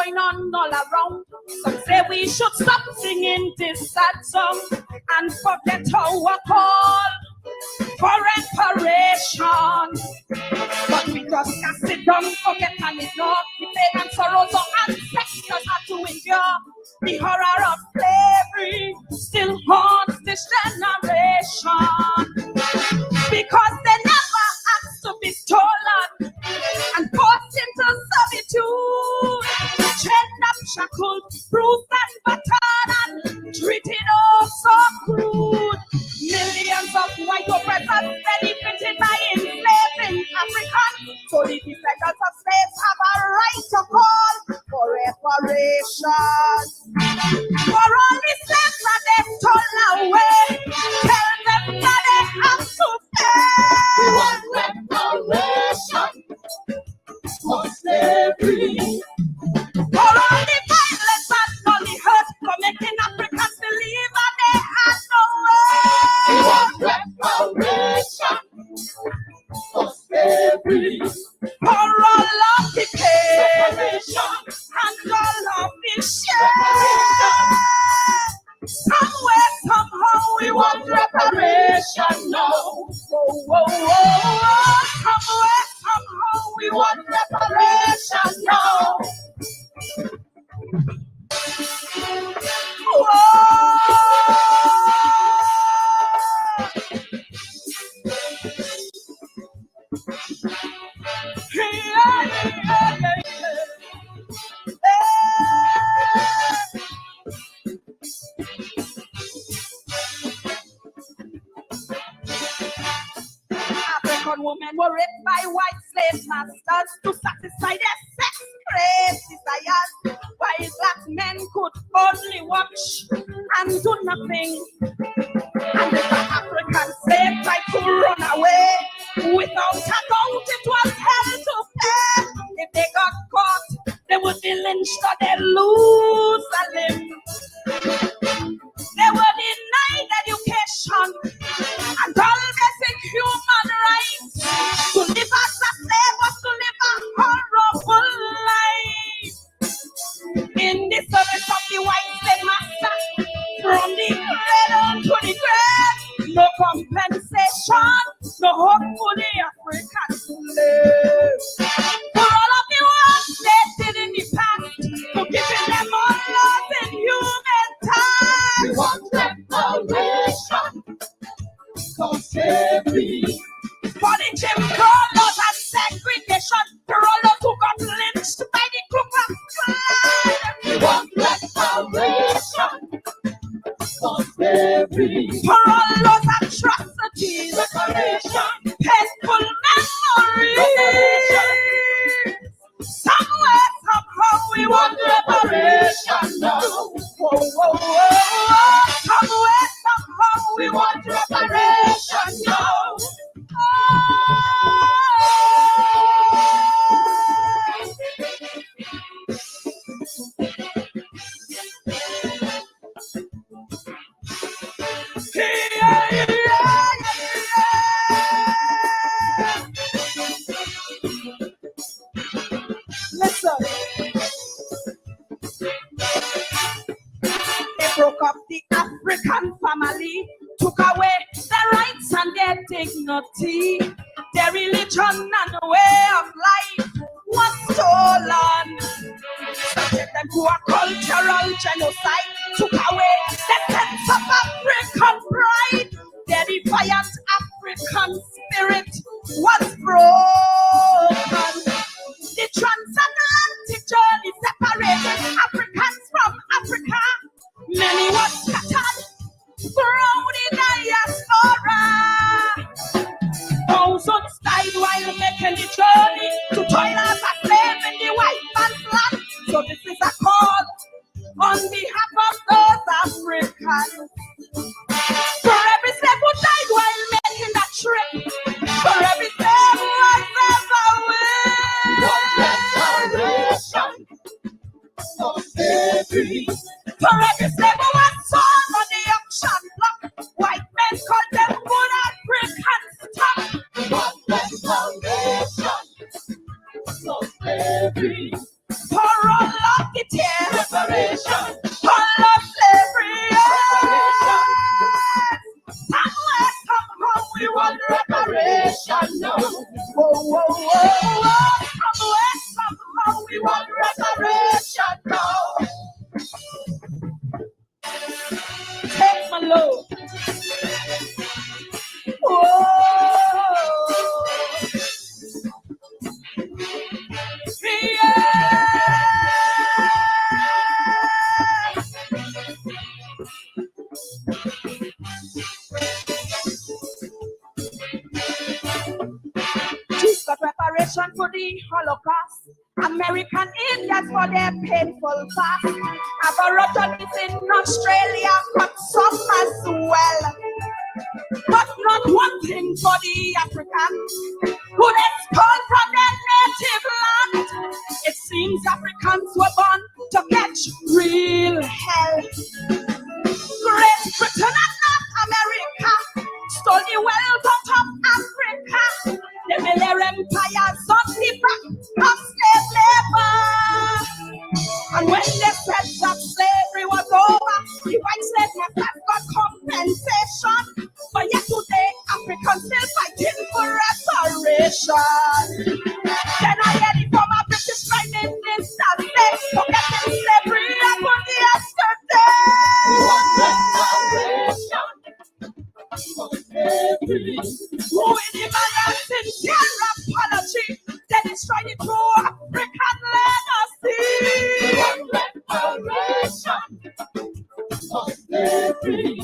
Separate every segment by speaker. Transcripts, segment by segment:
Speaker 1: going on all around. Some say we should stop singing this sad song and forget our call for reparation. But we just can't sit down, forget and ignore the pain and sorrows our ancestors had to endure. The horror of slavery still haunts this generation because they never asked to be stolen and forced into servitude, chained up, shackled, bruised and battered and treated oh so crude. Millions of white oppressors benefited by enslaving Africans, so the descendants of slaves have a right to call for reparations. For all the slaves that they stole away, tell them that they have to pay. We want reparation for slavery. For all the violence and all the hurt for making Africans believe that they had no right. We want reparation for slavery. For all of the pain and all of the shame. Somewhere, somehow, we want reparation now. Whoa, whoa, whoa. Somewhere, somehow, we want reparation now. Whoa. African women were raped by white slave masters to satisfy their sex-craved desires, while black men could only watch and do nothing. And if an African slave tried to run away without a doubt, it was hell to pay. If they got caught, they would be lynched or they'd lose a limb. They were denied education and all basic human rights. To live as a slave was to live a horrible life. In the service of the white slave master, from the cradle to the grave, no compensation, no hope for the African slave. For all of the work they did in the past, for giving them all love and human time. We want reparation for slavery. For the Jim Crow laws and segregation, for all those who got lynched by the Ku Klux Klan. We want reparation for slavery. For all those atrocities, reparation, painful memories. Somewhere, somehow, we want reparation now. Whoa, whoa, whoa. Somewhere, somehow, we want reparation now. Listen. They broke up the African family, took away their rights and their dignity. Their religion and way of life was stolen. Subject them to a cultural genocide, took away the sense of African pride. Their defiant African spirit was broken. The transatlantic journey separated Africans from Africa. Many were scattered throughout the diaspora. Thousands died while making the journey to toil as a slave in the white man's land. So this is a call on behalf of those Africans. For every slave who died while making that trip, for every slave who was ever with, for every slave who was sold on the auction block, white men called them good African stock. For all of the the Holocaust. American Indians for their painful past. Aborigines in Australia got some as well. But not one thing for the Africans who expelled from their native land. It seems Africans were born to catch real hell. Great Britain and North America stole the wealth out of Africa. They built their empires on the back of slave labor. And when they said that slavery was over, the white slave masters got compensation. But yet today, Africans still fighting for reparation. Then I hear the former British Prime Minister say, forgetting slavery happened yesterday. Who in the man has sincere apology? They destroy the true African legacy. Reparation for slavery.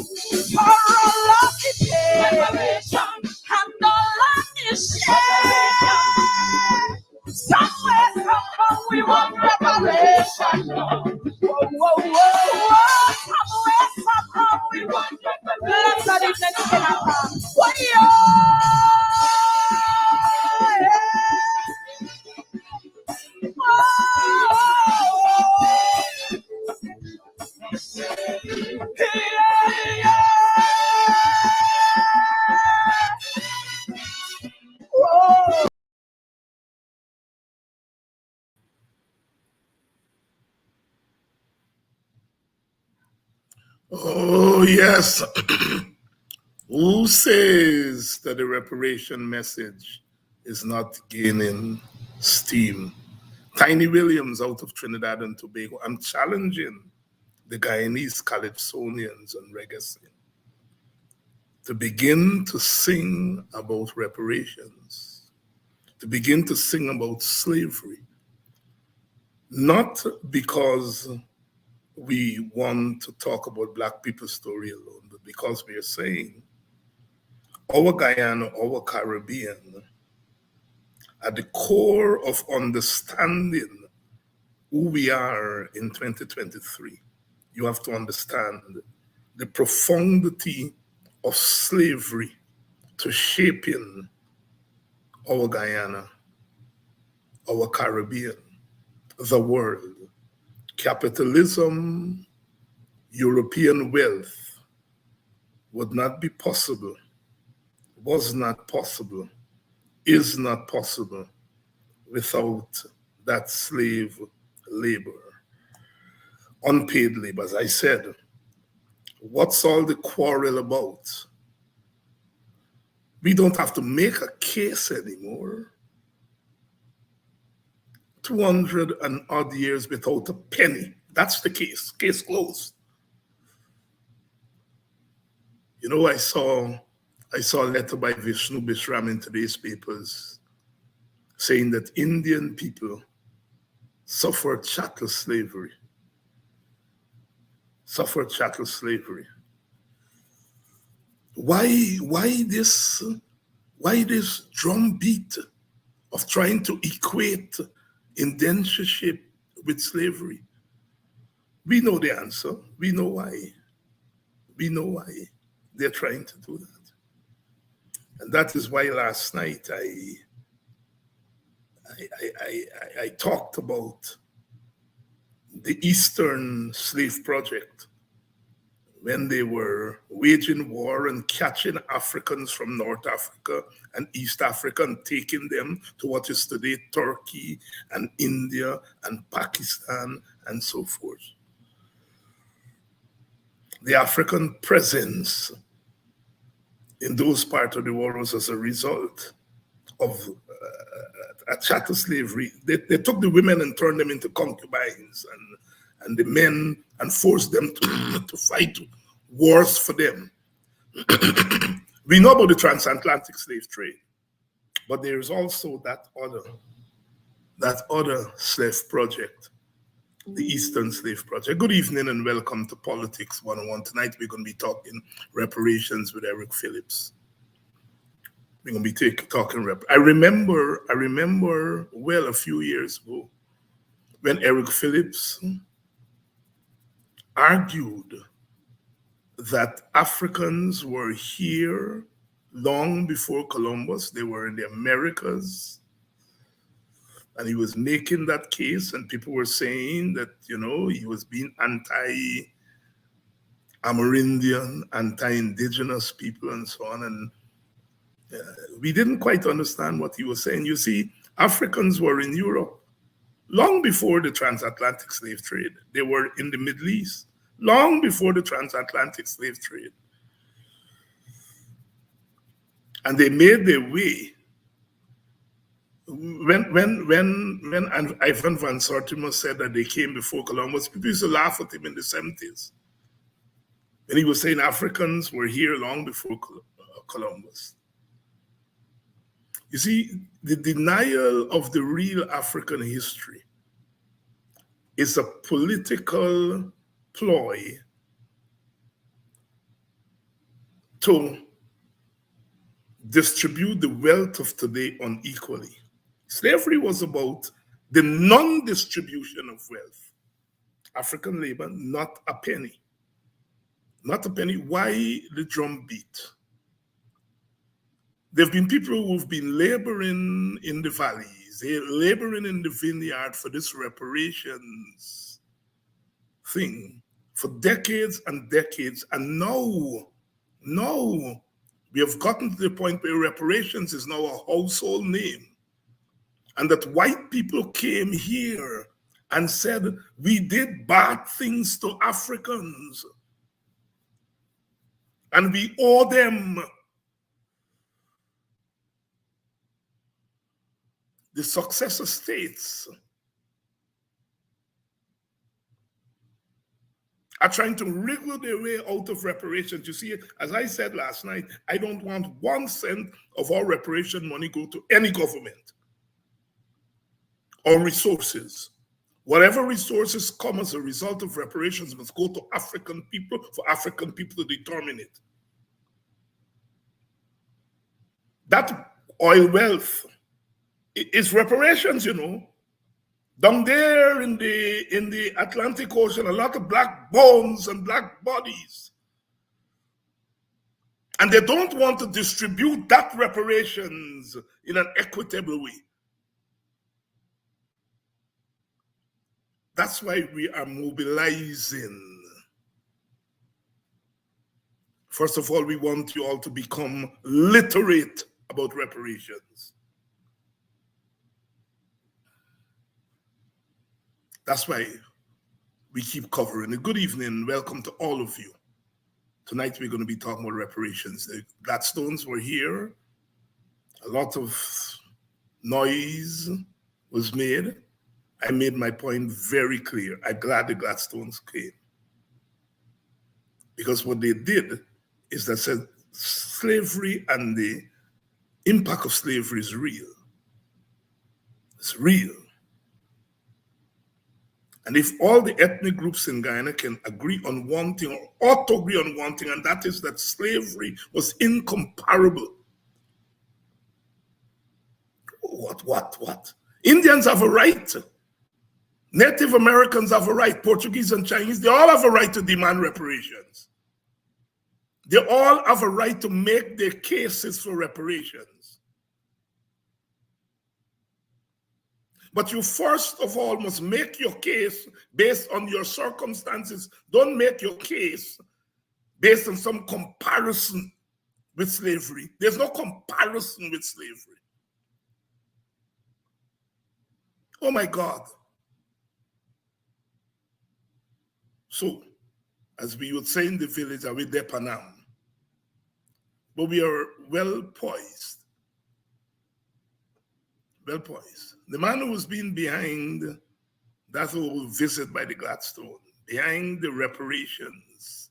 Speaker 1: For all of the pain and all of the shame. Somewhere, somehow we want reparation. Whoa, whoa, whoa, whoa. Somewhere, somehow we want reparation. Let's not even get up. What do you?
Speaker 2: Oh, yes. Who says that the reparation message is not gaining steam? Tiny Williams out of Trinidad and Tobago. I'm challenging the Guyanese Calypsonians and reggae scene to begin to sing about reparations, to begin to sing about slavery, not because we want to talk about Black people's story alone, but because we are saying our Guyana, our Caribbean, at the core of understanding who we are in 2023, you have to understand the profundity of slavery to shaping our Guyana, our Caribbean, the world. Capitalism, European wealth would not be possible, was not possible, is not possible without that slave labor, unpaid labor. As I said, what's all the quarrel about? We don't have to make a case anymore. 200 and odd years without a penny. That's the case. Case closed. You know, I saw a letter by Vishnu Bishram in today's papers saying that Indian people suffered chattel slavery. Suffered chattel slavery. Why this drumbeat of trying to equate indentureship with slavery? We know the answer. We know why. We know why they're trying to do that. And that is why last night I talked about the Eastern Slave Project, when they were waging war and catching Africans from North Africa and East Africa and taking them to what is today Turkey and India and Pakistan and so forth. The African presence in those parts of the world was as a result of chattel slavery. They took the women and turned them into concubines, and the men, and forced them to fight wars for them. We know about the transatlantic slave trade, but there is also that other slave project, the Eastern Slave Project. Good evening and welcome to Politics 101. Tonight we're going to be talking reparations with Eric Phillips. We're gonna be talking rep. I remember well a few years ago when Eric Phillips argued that Africans were here long before Columbus. They were in the Americas. And he was making that case, and people were saying that, you know, he was being anti-Amerindian, anti-indigenous people, and so on. And we didn't quite understand what he was saying. You see, Africans were in Europe long before the transatlantic slave trade. They were in the Middle East long before the transatlantic slave trade. And they made their way. When Ivan van Sertima said that they came before Columbus, people used to laugh at him in the 70s. And he was saying Africans were here long before Columbus. You see, the denial of the real African history is a political ploy to distribute the wealth of today unequally. Slavery was about the non-distribution of wealth. African labor, not a penny. Not a penny. Why the drum beat? There have been people who've been laboring in the valleys, they're laboring in the vineyard for this reparations thing for decades and decades. And now we have gotten to the point where reparations is now a household name. And that white people came here and said, we did bad things to Africans. And we owe them. The successor states are trying to wriggle their way out of reparations. You see, as I said last night, I don't want 1 cent of our reparation money go to any government or resources. Whatever resources come as a result of reparations must go to African people for African people to determine it. That oil wealth is reparations, you know. Down there in the Atlantic Ocean, a lot of black bones and black bodies. And they don't want to distribute that reparations in an equitable way. That's why we are mobilizing. First of all, we want you all to become literate about reparations. That's why we keep covering it. Good evening. Welcome to all of you. Tonight we're going to be talking about reparations. The Gladstones were here. A lot of noise was made. I made my point very clear. I'm glad the Gladstones came. Because what they did is they said slavery and the impact of slavery is real. It's real. And if all the ethnic groups in Guyana can agree on one thing, or ought to agree on one thing, and that is that slavery was incomparable. What? Indians have a right. Native Americans have a right. Portuguese and Chinese, they all have a right to demand reparations. They all have a right to make their cases for reparations. But you first of all must make your case based on your circumstances. Don't make your case based on some comparison with slavery. There's no comparison with slavery. Oh my God. So, as we would say in the village, are we depanam? But we are well poised. Well poised. The man who was being behind that whole visit by the Gladstone, behind the reparations,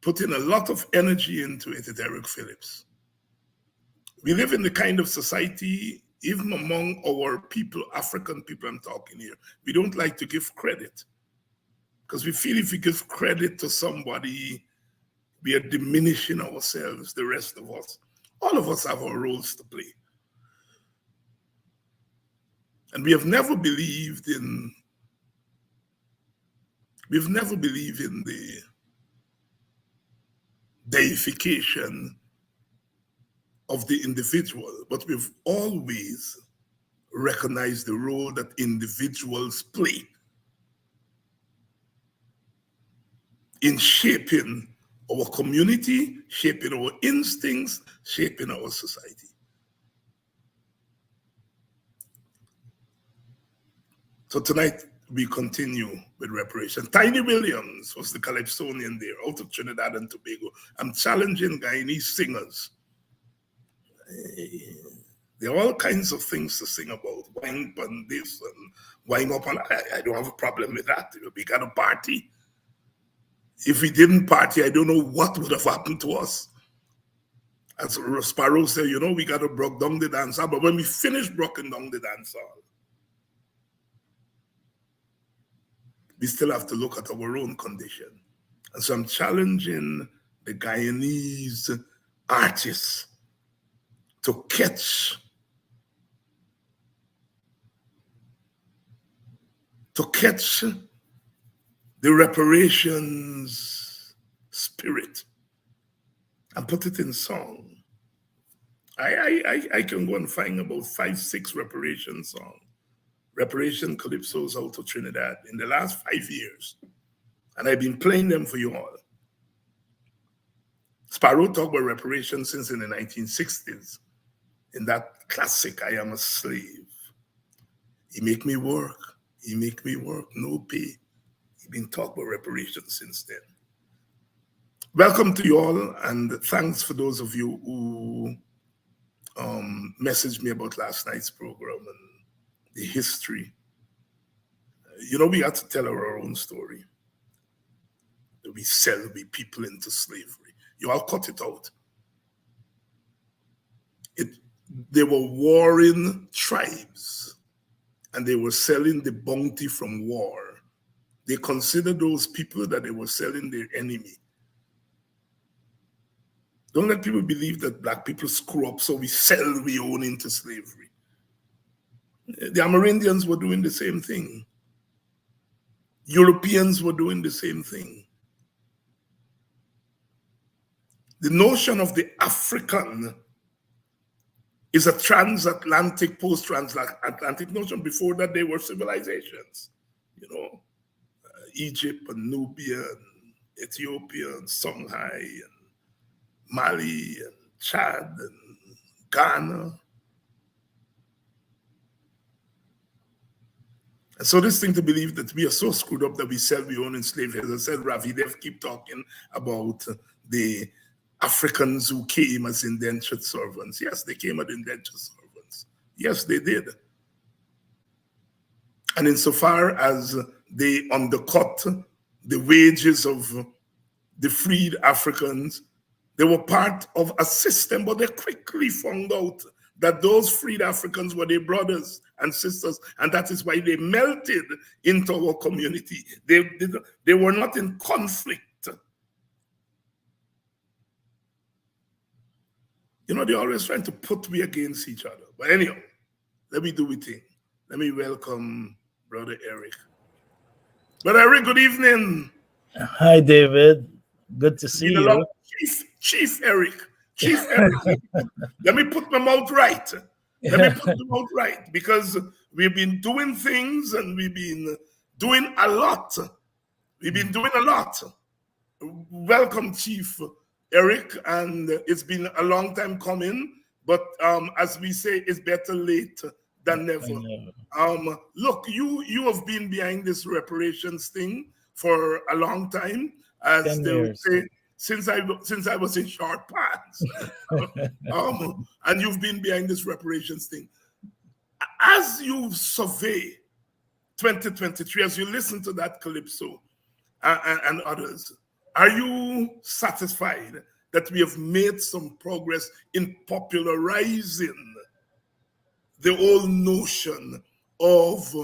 Speaker 2: putting a lot of energy into it is Eric Phillips. We live in the kind of society, even among our people, African people I'm talking here, we don't like to give credit. Because we feel if we give credit to somebody, we are diminishing ourselves, the rest of us. All of us have our roles to play. And we've never believed in the deification of the individual, but we've always recognized the role that individuals play in shaping our community, shaping our instincts, shaping our society. So tonight we continue with reparations. Tiny Williams was the calypsonian there out of Trinidad and Tobago. I'm challenging Guyanese singers. There are all kinds of things to sing about. Wine on this and wine up on. I don't have a problem with that. We got a party. If we didn't party, I don't know what would have happened to us. As Sparrow said, we got to broke down the dance hall. But when we finish broken down the dance hall, we still have to look at our own condition. And so I'm challenging the Guyanese artists to catch the reparations spirit and put it in song. I can go and find about 5-6 reparation songs, reparation calypsos out of Trinidad in the last 5 years. And I've been playing them for you all. Sparrow talked about reparations since in the 1960s. In that classic, I Am a Slave. He make me work, no pay. He's been talking about reparations since then. Welcome to you all, and thanks for those of you who messaged me about last night's program and the history. We have to tell our own story. We sell people into slavery. You all cut it out. They were warring tribes, and they were selling the bounty from war. They considered those people that they were selling their enemy. Don't let people believe that black people screw up, so we sell we own into slavery. The Amerindians were doing the same thing. Europeans were doing the same thing. The notion of the African is a transatlantic, post-transatlantic notion. Before that, they were civilizations. Egypt and Nubia and Ethiopia and Songhai and Mali and Chad and Ghana. And so this thing to believe that we are so screwed up that we sell we own in slavery. As I said, Ravi, they keep talking about the Africans who came as indentured servants. Yes, they came as indentured servants. Yes, they did. And insofar as they undercut the wages of the freed Africans, they were part of a system, but they quickly found out that those freed Africans were their brothers and sisters, and that is why they melted into our community. They were not in conflict. They're always trying to put we against each other. But anyhow, let me do a thing. Let me welcome Brother Eric. Brother Eric, good evening.
Speaker 3: Hi, David. Good to see you.
Speaker 2: Chief Eric. Let me put my mouth right. Because we've been doing things and we've been doing a lot. Welcome, Chief Eric, and it's been a long time coming, but as we say, it's better late than never. Look, you have been behind this reparations thing for a long time, as they would say, since I was in short pants. And you've been behind this reparations thing. As you survey 2023, as you listen to that calypso and others, are you satisfied that we have made some progress in popularizing the whole notion of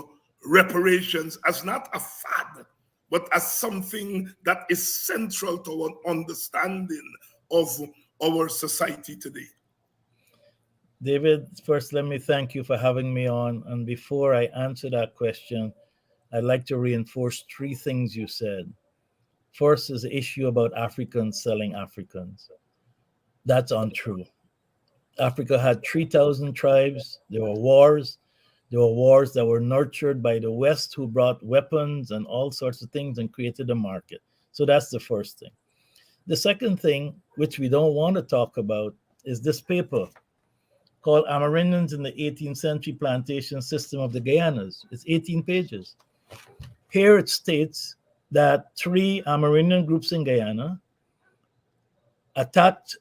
Speaker 2: reparations as not a fad, but as something that is central to our understanding of our society today?
Speaker 3: David, first let me thank you for having me on. And before I answer that question, I'd like to reinforce three things you said. First is the issue about Africans selling Africans. That's untrue. Africa had 3,000 tribes. There were wars. There were wars that were nurtured by the West, who brought weapons and all sorts of things and created a market. So that's the first thing. The second thing, which we don't want to talk about, is this paper called Amerindians in the 18th Century Plantation System of the Guyanas. It's 18 pages. Here it states that three Amerindian groups in Guyana attacked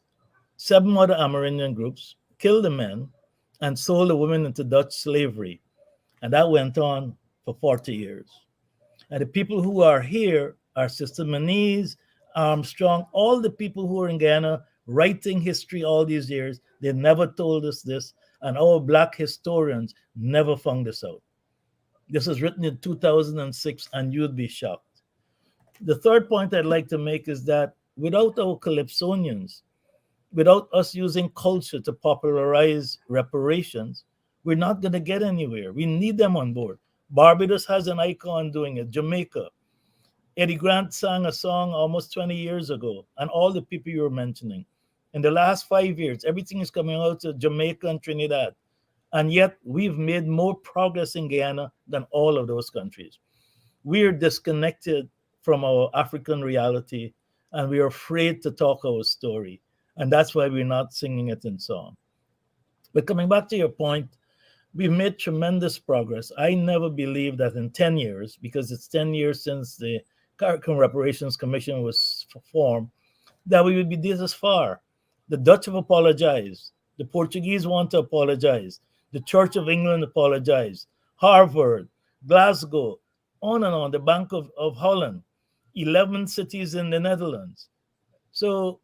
Speaker 3: seven other Amerindian groups, killed the men, and sold the women into Dutch slavery. And that went on for 40 years. And the people who are here are Sister Manise, Armstrong, all the people who are in Guyana writing history all these years. They never told us this, and our Black historians never found this out. This was written in 2006, and you'd be shocked. The third point I'd like to make is that without our Calypsonians, without us using culture to popularize reparations, we're not going to get anywhere. We need them on board. Barbados has an icon doing it, Jamaica. Eddie Grant sang a song almost 20 years ago, and all the people you were mentioning. In the last 5 years, everything is coming out of Jamaica and Trinidad. And yet, we've made more progress in Guyana than all of those countries. We're disconnected from our African reality, and we are afraid to talk our story. And that's why we're not singing it in song. But coming back to your point, we've made tremendous progress. I never believed that in 10 years, because it's 10 years since the Caribbean Reparations Commission was formed, that we would be this far. The Dutch have apologized. The Portuguese want to apologize. The Church of England apologized. Harvard, Glasgow, on and on, the Bank of Holland, 11 cities in the Netherlands. So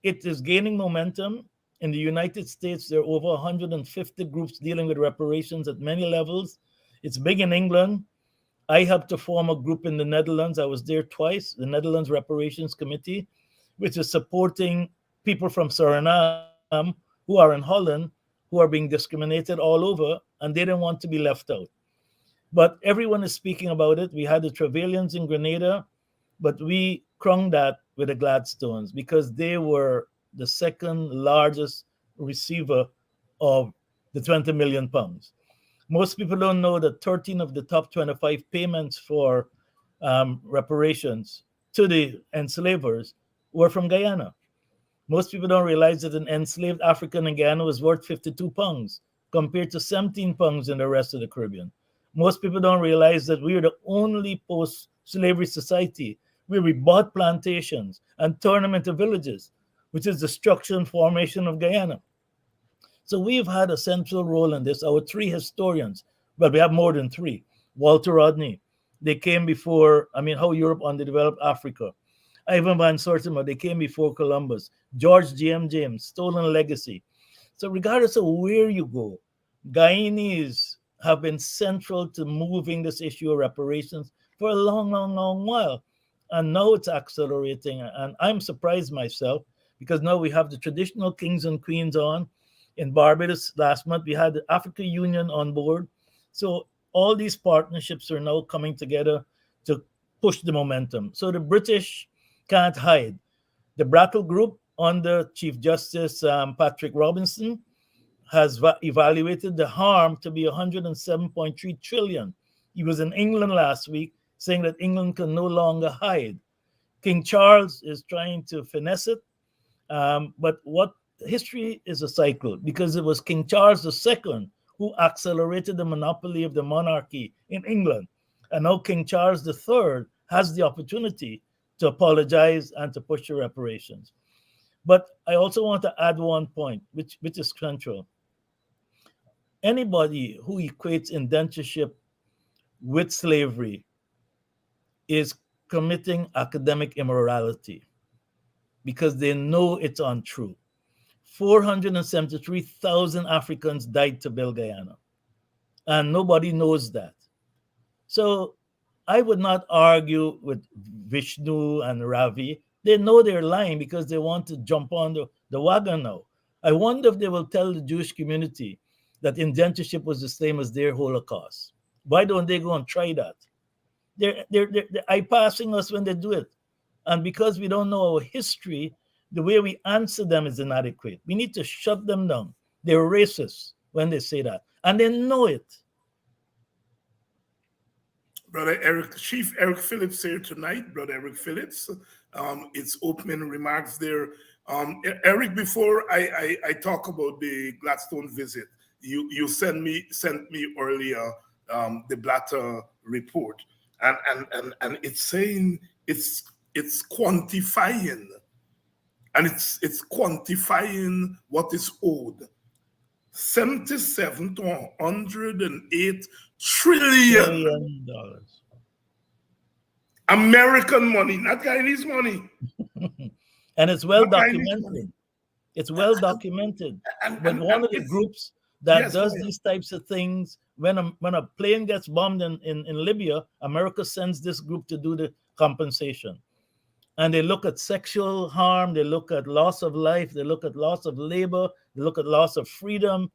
Speaker 3: it is gaining momentum. In the United States, there are over 150 groups dealing with reparations at many levels. It's big in England. I helped to form a group in the Netherlands. I was there twice, the Netherlands Reparations Committee, which is supporting people from Suriname who are in Holland, who are being discriminated all over, and they don't want to be left out. But everyone is speaking about it. We had the Trevelyan's in Grenada, but we crunk that with the Gladstones because they were the second largest receiver of the 20 million pounds. Most people don't know that 13 of the top 25 payments for reparations to the enslavers were from Guyana. Most people don't realize that an enslaved African in Guyana was worth 52 pounds compared to 17 pounds in the rest of the Caribbean. Most people don't realize that we are the only post-slavery society where we bought plantations and turned them into villages, which is the structure and formation of Guyana. So we've had a central role in this. Our three historians, well, we have more than three. Walter Rodney, they came before, How Europe Underdeveloped Africa. Ivan Van Sertima, they came before Columbus. George G.M. James, Stolen Legacy. So regardless of where you go, Guyanese have been central to moving this issue of reparations for a long, long, long while. And now it's accelerating. And I'm surprised myself because now we have the traditional kings and queens on. In Barbados last month, we had the African Union on board. So all these partnerships are now coming together to push the momentum. So the British can't hide. The Brattle Group under Chief Justice Patrick Robinson has evaluated the harm to be 107.3 trillion. He was in England last week saying that England can no longer hide. King Charles is trying to finesse it. But what history is a cycle because it was King Charles II who accelerated the monopoly of the monarchy in England. And now King Charles III has the opportunity to apologize and to push the reparations. But I also want to add one point, which is central. Anybody who equates indentureship with slavery is committing academic immorality because they know it's untrue. 473,000 Africans died to build Guyana, and nobody knows that. So I would not argue with Vishnu and Ravi. They know they're lying because they want to jump on the wagon now. I wonder if they will tell the Jewish community that indentureship was the same as their Holocaust. Why don't they go and try that? They're eye-passing us when they do it. And because we don't know our history, the way we answer them is inadequate. We need to shut them down. They're racist when they say that. And they know it.
Speaker 2: Brother Eric, Chief Eric Phillips here tonight, Brother Eric Phillips. It's opening remarks there. Eric, before I talk about the Gladstone visit, you sent me earlier the Blatter report, and it's saying it's quantifying, and it's quantifying what is owed. 77 to 108 trillion
Speaker 3: dollars.
Speaker 2: American money, not Guyanese money.
Speaker 3: And it's well documented. It's well documented. But one of the groups that does these types of things, when a plane gets bombed in Libya, America sends this group to do the compensation. And they look at sexual harm, they look at loss of life, they look at loss of labor, they look at loss of freedom.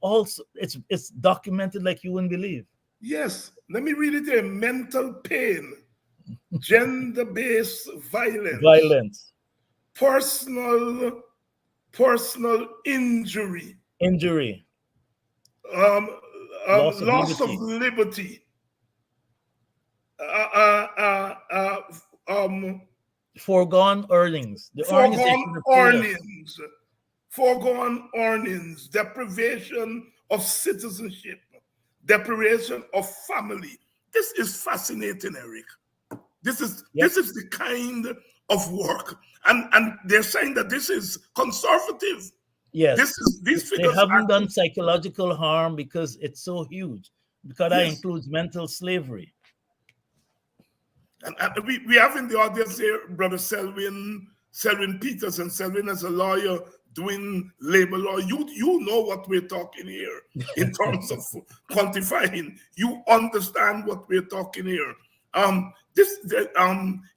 Speaker 3: Also, it's documented like you wouldn't believe.
Speaker 2: Yes, let me read it here. Mental pain, gender-based violence, personal injury, loss of liberty,
Speaker 3: foregone earnings,
Speaker 2: foregone earnings, deprivation of citizenship, deprivation of family. This is fascinating, Eric. This is the kind of work, and they're saying that this is conservative.
Speaker 3: Yes, these figures. They haven't done psychological harm because it's so huge, because that includes mental slavery.
Speaker 2: And we have in the audience here, Brother Selwyn Peters, and Selwyn as a lawyer doing labor law. You know what we're talking here in terms of quantifying. You understand what we're talking here.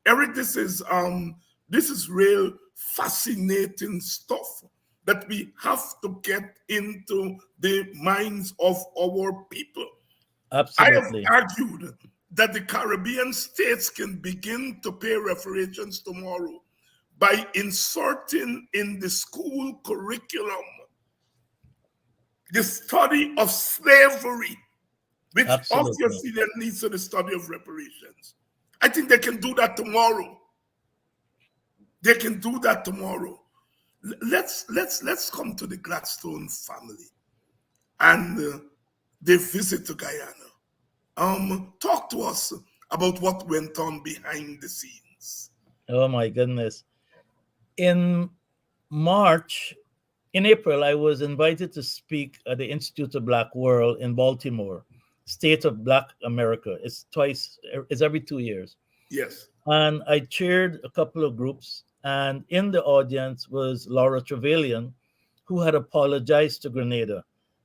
Speaker 2: Eric, this is real fascinating stuff that we have to get into the minds of our people.
Speaker 3: Absolutely.
Speaker 2: I have argued that the Caribbean states can begin to pay reparations tomorrow by inserting in the school curriculum the study of slavery, which obviously then leads to the study of reparations. I think they can do that tomorrow. They can do that tomorrow. Let's come to the Gladstone family and their visit to Guyana. Talk to us about what went on behind the scenes.
Speaker 3: Oh my goodness. In April, I was invited to speak at the Institute of Black World in Baltimore, State of Black America. It's every 2 years.
Speaker 2: Yes.
Speaker 3: And I chaired a couple of groups, and in the audience was Laura Trevelyan, who had apologized to Grenada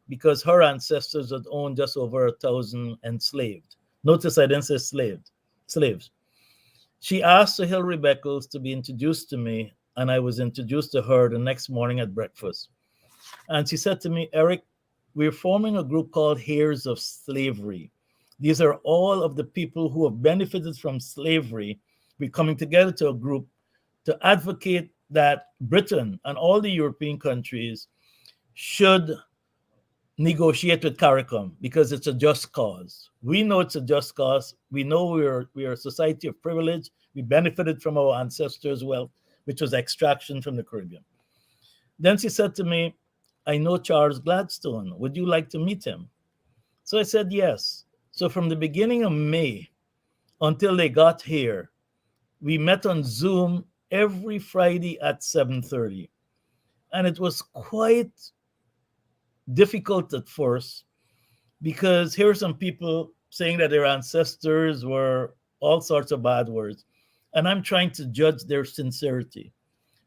Speaker 3: because her ancestors had owned just over 1,000 enslaved. Notice I didn't say slaves. She asked Sir Hilary Beckles to be introduced to me, and I was introduced to her the next morning at breakfast. And she said to me, Eric, we're forming a group called Heirs of Slavery. These are all of the people who have benefited from slavery. We're coming together to a group to advocate that Britain and all the European countries should negotiate with CARICOM because it's a just cause. We know it's a just cause. We know we are a society of privilege. We benefited from our ancestors' wealth, which was extraction from the Caribbean. Then she said to me, I know Charles Gladstone. Would you like to meet him? So I said yes. So from the beginning of May until they got here, we met on Zoom every Friday at 7:30. And it was quite difficult at first because here are some people saying that their ancestors were all sorts of bad words. And I'm trying to judge their sincerity.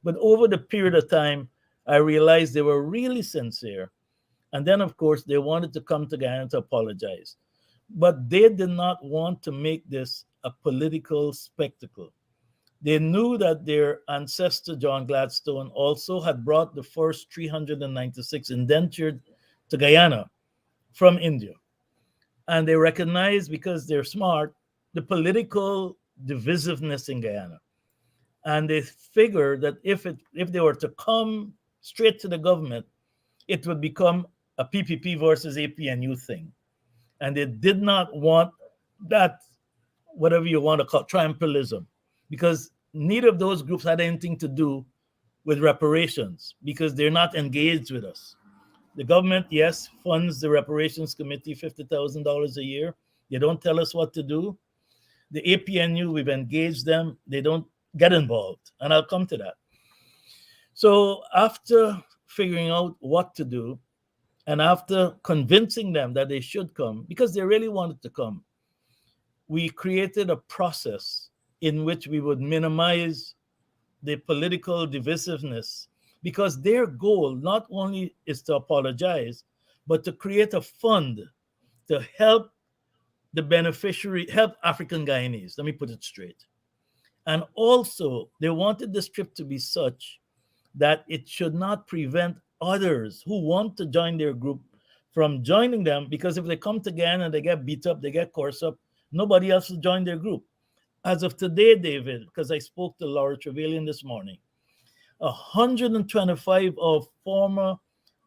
Speaker 3: But over the period of time, I realized they were really sincere. And then, of course, they wanted to come to Guyana to apologize. But they did not want to make this a political spectacle. They knew that their ancestor, John Gladstone, also had brought the first 396 indentured to Guyana from India. And they recognized, because they're smart, the political divisiveness in Guyana. And they figured that if they were to come straight to the government, it would become a PPP versus APNU thing. And they did not want that, whatever you want to call it, triumphalism, because neither of those groups had anything to do with reparations, because they're not engaged with us. The government, yes, funds the reparations committee $50,000 a year. They don't tell us what to do. The APNU, we've engaged them. They don't get involved. And I'll come to that. So after figuring out what to do, and after convincing them that they should come, because they really wanted to come, we created a process in which we would minimize the political divisiveness, because their goal not only is to apologize, but to create a fund to help the beneficiary, help African Guyanese. Let me put it straight. And also, they wanted this trip to be such that it should not prevent others who want to join their group from joining them, because if they come to Guyana and they get beat up, they get coerced up, nobody else will join their group. As of today, David, because I spoke to Laura Trevelyan this morning, 125 of former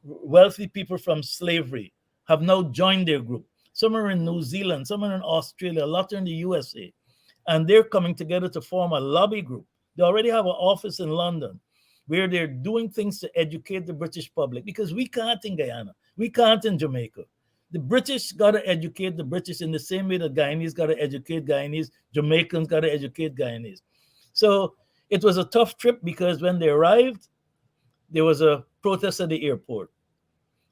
Speaker 3: wealthy people from slavery have now joined their group. Some are in New Zealand, some are in Australia, a lot are in the USA. And they're coming together to form a lobby group. They already have an office in London where they're doing things to educate the British public, because we can't in Guyana, we can't in Jamaica. The British got to educate the British in the same way that Guyanese got to educate Guyanese, Jamaicans got to educate Guyanese. So it was a tough trip, because when they arrived, there was a protest at the airport.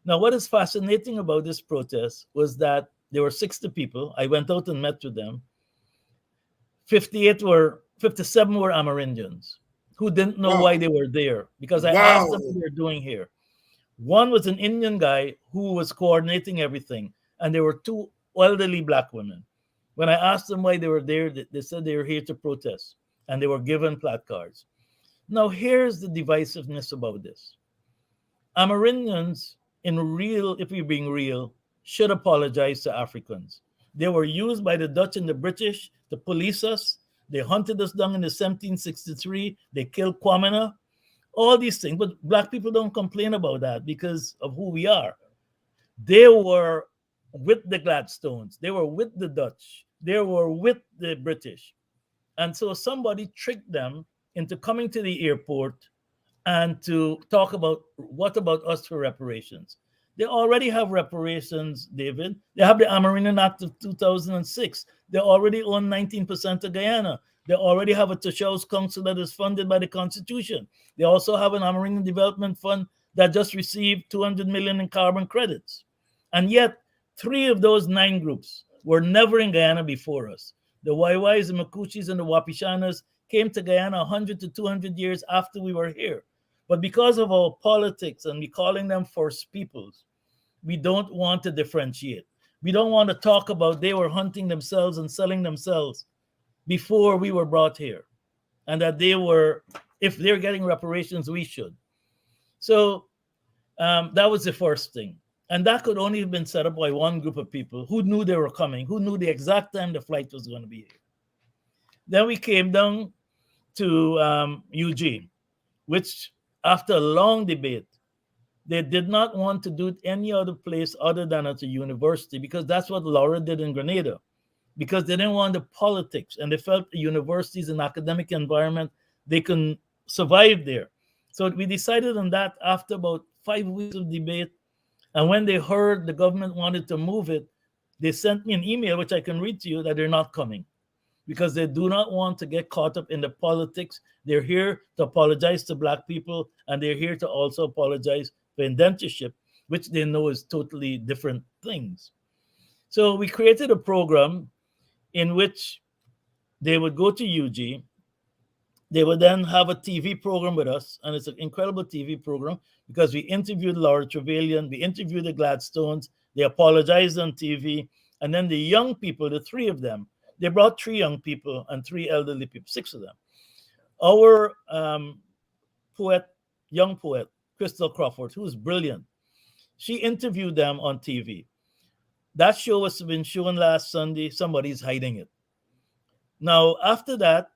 Speaker 3: Now, what is fascinating about this protest was that there were 60 people. I went out and met with them. 57 were Amerindians who didn't know why they were there, because I asked them what they're doing here. One was an Indian guy who was coordinating everything, and there were two elderly Black women. When I asked them why they were there, they said they were here to protest, and they were given placards. Now, here's the divisiveness about this. Amerindians, if we're being real, should apologize to Africans. They were used by the Dutch and the British to police us. They hunted us down in the 1763. They killed Kwamina. All these things, but Black people don't complain about that because of who we are. They were with the Gladstones. They were with the Dutch. They were with the British. And so somebody tricked them into coming to the airport and to talk about, what about us for reparations? They already have reparations, David. They have the Amerindian Act of 2006. They already own 19% of Guyana. They already have a Tachaus Council that is funded by the Constitution. They also have an Amerindian Development Fund that just received $200 million in carbon credits. And yet, 3 of those 9 groups were never in Guyana before us. The Waiwais, the Makuchis, and the Wapishanas came to Guyana 100 to 200 years after we were here. But because of our politics and we calling them First Peoples, we don't want to differentiate. We don't want to talk about they were hunting themselves and selling themselves before we were brought here. And that they were, if they're getting reparations, we should. So that was the first thing. And that could only have been set up by one group of people who knew they were coming, who knew the exact time the flight was going to be here. Then we came down to Eugene, which after a long debate, they did not want to do it any other place other than at a university, because that's what Laura did in Grenada, because they didn't want the politics, and they felt the universities and academic environment, they can survive there. So we decided on that after about 5 weeks of debate. And when they heard the government wanted to move it, they sent me an email, which I can read to you, that they're not coming because they do not want to get caught up in the politics. They're here to apologize to Black people, and they're here to also apologize for indentureship, which they know is totally different things. So we created a program in which they would go to UG. They would then have a TV program with us, and it's an incredible TV program because we interviewed Laura Trevelyan, we interviewed the Gladstones, they apologized on TV, and then the young people, the 3 of them, they brought 3 young people and 3 elderly people, 6 of them. Our poet, young poet, Crystal Crawford, who is brilliant, she interviewed them on TV. That show was been shown last Sunday. Somebody's hiding it. Now, after that,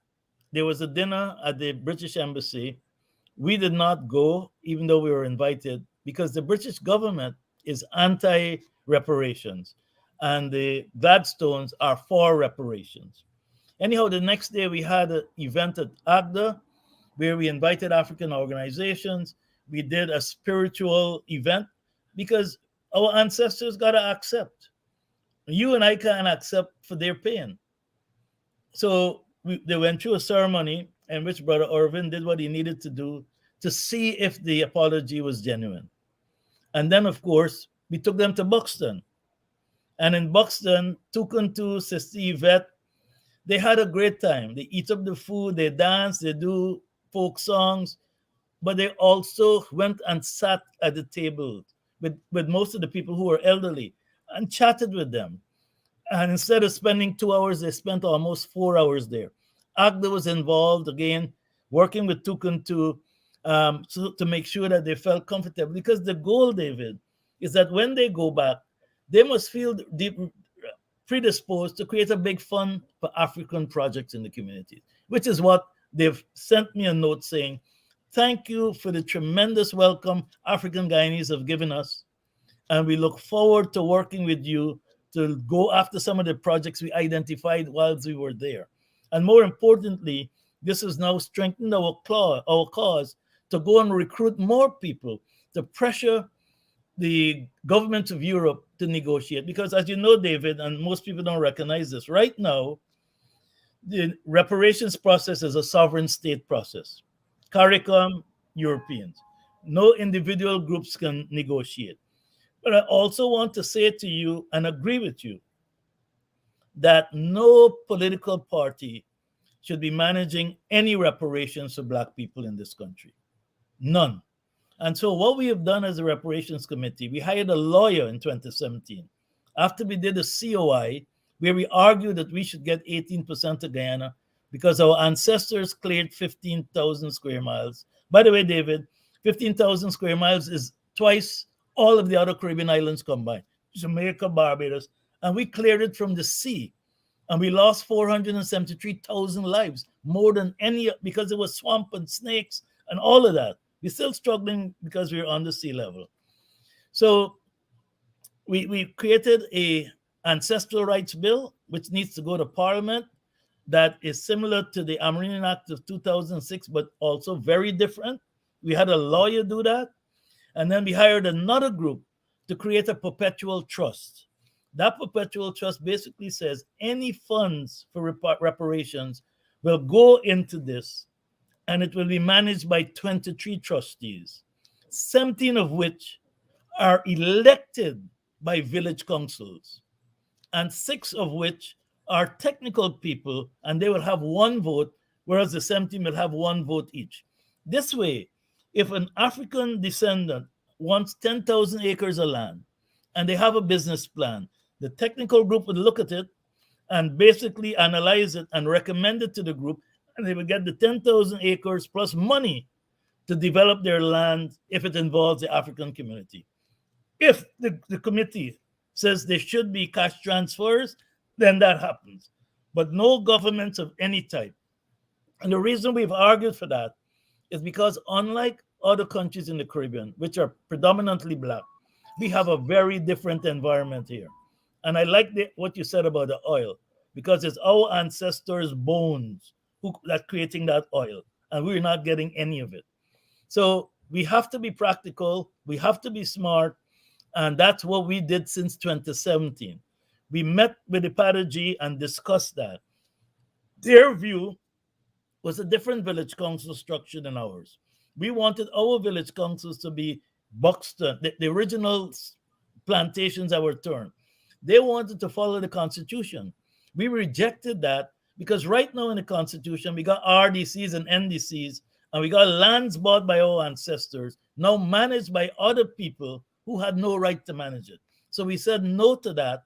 Speaker 3: there was a dinner at the British Embassy. We did not go, even though we were invited, because the British government is anti reparations and the Gladstones are for reparations. Anyhow, the next day we had an event at AGDA where we invited African organizations. We did a spiritual event because our ancestors got to accept. You and I can't accept for their pain. So they went through a ceremony in which Brother Irvin did what he needed to do to see if the apology was genuine. And then, of course, we took them to Buxton. And in Buxton, Tukuntu, Sister Yvette, they had a great time. They eat up the food, they dance, they do folk songs, but they also went and sat at the table with most of the people who were elderly and chatted with them. And instead of spending 2 hours, they spent almost 4 hours there. AGDA was involved again, working with Tukuntu to make sure that they felt comfortable. Because the goal, David, is that when they go back, they must feel predisposed to create a big fund for African projects in the community, which is what they've sent me a note saying, thank you for the tremendous welcome African Guyanese have given us. And we look forward to working with you to go after some of the projects we identified whilst we were there. And more importantly, this has now strengthened our cause to go and recruit more people to pressure the government of Europe to negotiate. Because as you know, David, and most people don't recognize this, right now, the reparations process is a sovereign state process. CARICOM, Europeans. No individual groups can negotiate. But I also want to say to you and agree with you that no political party should be managing any reparations for Black people in this country. None. And so what we have done as a reparations committee, we hired a lawyer in 2017. After we did a COI, where we argued that we should get 18% of Guyana because our ancestors cleared 15,000 square miles. By the way, David, 15,000 square miles is twice all of the other Caribbean islands combined, Jamaica, Barbados, and we cleared it from the sea. And we lost 473,000 lives, more than any, because it was swamp and snakes and all of that. We're still struggling because we're on the sea level. So we created a ancestral rights bill, which needs to go to Parliament, that is similar to the Amerindian Act of 2006, but also very different. We had a lawyer do that. And then we hired another group to create a perpetual trust. That perpetual trust basically says any funds for reparations will go into this, and it will be managed by 23 trustees, 17 of which are elected by village councils, and 6 of which are technical people, and they will have 1 vote, whereas the 17 will have 1 vote each. This way, if an African descendant wants 10,000 acres of land and they have a business plan, the technical group would look at it and basically analyze it and recommend it to the group, and they would get the 10,000 acres plus money to develop their land if it involves the African community. If the committee says there should be cash transfers, then that happens. But no governments of any type. And the reason we've argued for that is because unlike other countries in the Caribbean, which are predominantly Black, we have a very different environment here. And I like what you said about the oil, because it's our ancestors' bones that's creating that oil, and we're not getting any of it. So we have to be practical, we have to be smart, and that's what we did since 2017. We met with the Patagy and discussed that. Their view was a different village council structure than ours. We wanted our village councils to be Buxton, the original plantations that were turned. They wanted to follow the Constitution. We rejected that because right now in the Constitution, we got RDCs and NDCs, and we got lands bought by our ancestors, now managed by other people who had no right to manage it. So we said no to that.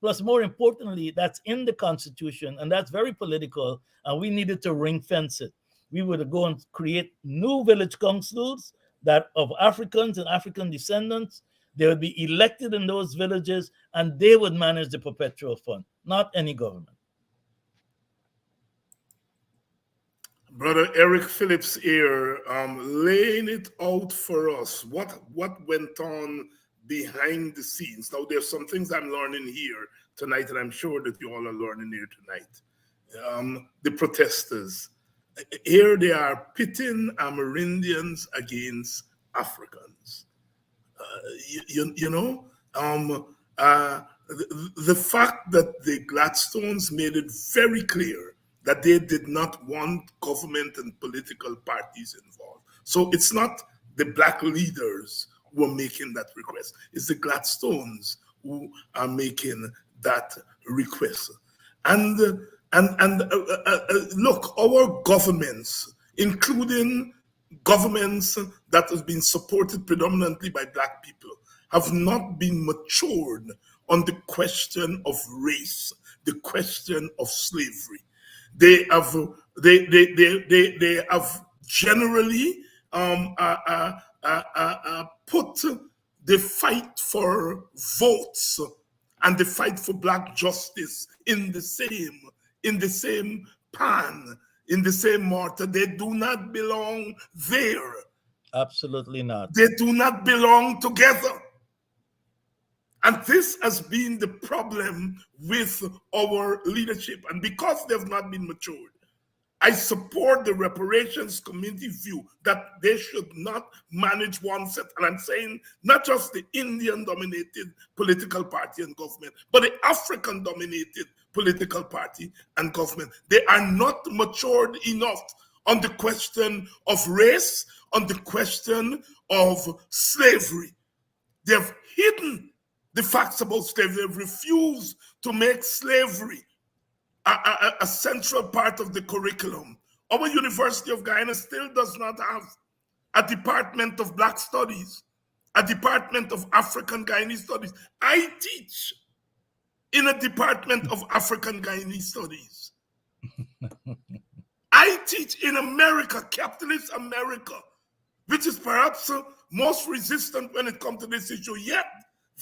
Speaker 3: Plus, more importantly, that's in the Constitution, and that's very political, and we needed to ring fence it. we would go and create new village councils that of Africans and African descendants. They would be elected in those villages, and they would manage the perpetual fund, not any government.
Speaker 2: Brother Eric Phillips here, laying it out for us. What went on behind the scenes? Now, there's some things I'm learning here tonight, and I'm sure that you all are learning here tonight. The protesters, here they are pitting Amerindians against Africans. The fact that the Gladstones made it very clear that they did not want government and political parties involved. So it's not the Black leaders who are making that request. It's the Gladstones who are making that request. And look, our governments, including governments that have been supported predominantly by Black people, have not been matured on the question of race, the question of slavery. They have generally put the fight for votes and the fight for Black justice in the same pan, in the same mortar. They do not belong there.
Speaker 3: Absolutely not.
Speaker 2: They do not belong together. And this has been the problem with our leadership. And because they've not been matured, I support the reparations community view that they should not manage one set. And I'm saying not just the Indian-dominated political party and government, but the African-dominated political party and government. They are not matured enough on the question of race, on the question of slavery. They've hidden the facts about slavery. They've refused to make slavery a central part of the curriculum. Our University of Guyana still does not have a department of Black studies, a department of African Guyanese studies. I teach in a department of African Guyanese studies. I teach in America, capitalist America, which is perhaps most resistant when it comes to this issue. Yet,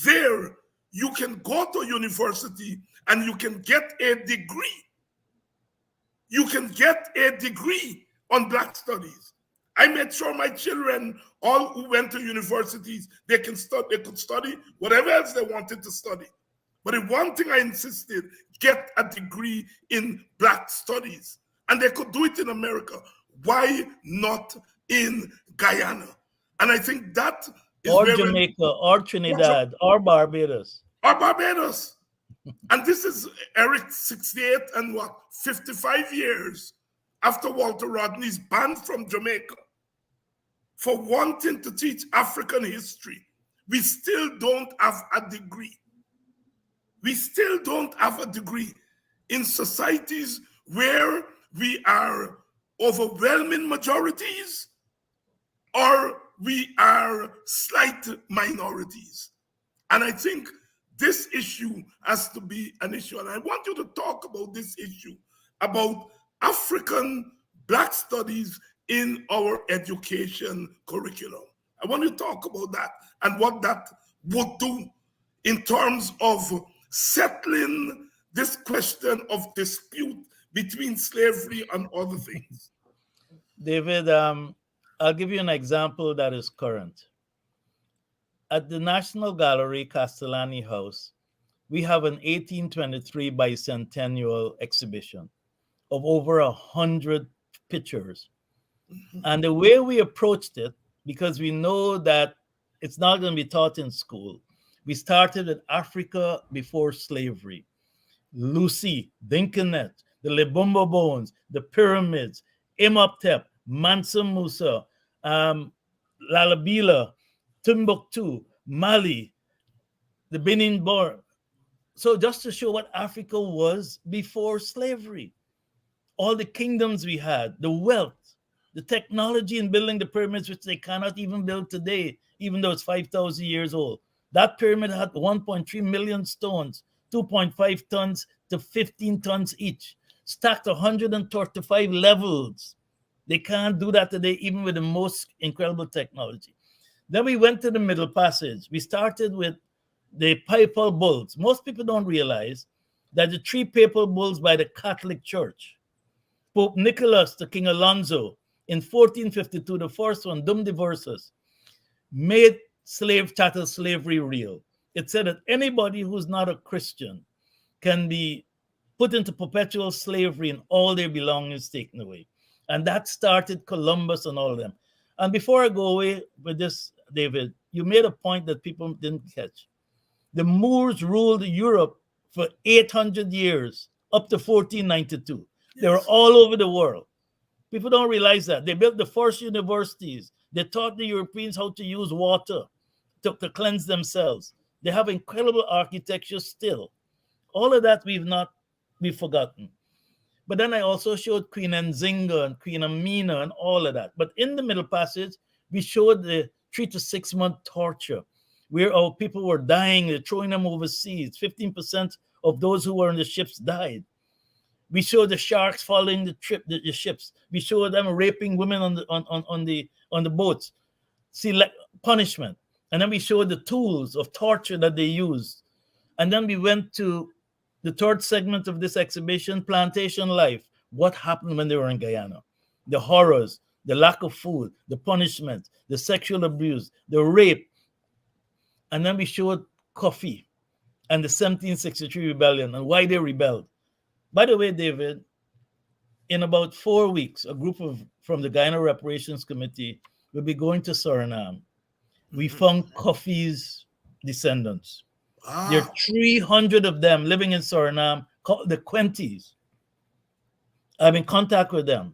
Speaker 2: there, you can go to a university and you can get a degree. You can get a degree on Black studies. I made sure my children, all who went to universities, they could study whatever else they wanted to study. But the one thing I insisted, get a degree in Black studies. And they could do it in America. Why not in Guyana? And I think that is
Speaker 3: or Jamaica, or Trinidad, or Barbados.
Speaker 2: Or Barbados. And this is Eric, 68 and 55 years after Walter Rodney's banned from Jamaica for wanting to teach African history. We still don't have a degree. We still don't have a degree in societies where we are overwhelming majorities or we are slight minorities. And I think this issue has to be an issue. And I want you to talk about this issue, about African Black studies in our education curriculum. I want to talk about that and what that would do in terms of settling this question of dispute between slavery and other things.
Speaker 3: David, I'll give you an example that is current. At the National Gallery, Castellani House, we have an 1823 bicentennial exhibition of over 100 pictures. And the way we approached it, because we know that it's not going to be taught in school, we started with Africa before slavery. Lucy, Dinkinet, the Lebumba Bones, the pyramids, Imhotep, Mansa Musa, Lalibela, Timbuktu, Mali, the Benin Bar. So just to show what Africa was before slavery, all the kingdoms we had, the wealth, the technology in building the pyramids, which they cannot even build today, even though it's 5,000 years old. That pyramid had 1.3 million stones, 2.5 tons to 15 tons each, stacked 135 levels. They can't do that today, even with the most incredible technology. Then we went to the Middle Passage. We started with the papal bulls. Most people don't realize that the 3 papal bulls by the Catholic Church, Pope Nicholas to King Alonso in 1452, the first one, Dum Diversas, made chattel slavery real. It said that anybody who's not a Christian can be put into perpetual slavery and all their belongings taken away. And that started Columbus and all of them. And before I go away with this, David, you made a point that people didn't catch. The Moors ruled Europe for 800 years, up to 1492. They were all over the world. People don't realize that. They built the first universities. They taught the Europeans how to use water to cleanse themselves. They have incredible architecture still. All of that we've forgotten. But then I also showed Queen Nzinga and Queen Amina and all of that. But in the Middle Passage, we showed the 3 to 6 month torture where our people were dying, they're throwing them overseas. 15% of those who were on the ships died. We showed the sharks following the ships. We showed them raping women on the boats. See, like punishment. And then we showed the tools of torture that they used. And then we went to the third segment of this exhibition, plantation life. What happened when they were in Guyana? The horrors, the lack of food, the punishment, the sexual abuse, the rape. And then we showed coffee and the 1763 rebellion and why they rebelled. By the way, David, in about 4 weeks, a group from the Guyana Reparations Committee will be going to Suriname. We found coffee's descendants. Wow. There are 300 of them living in Suriname, called the Quenties. I'm in contact with them.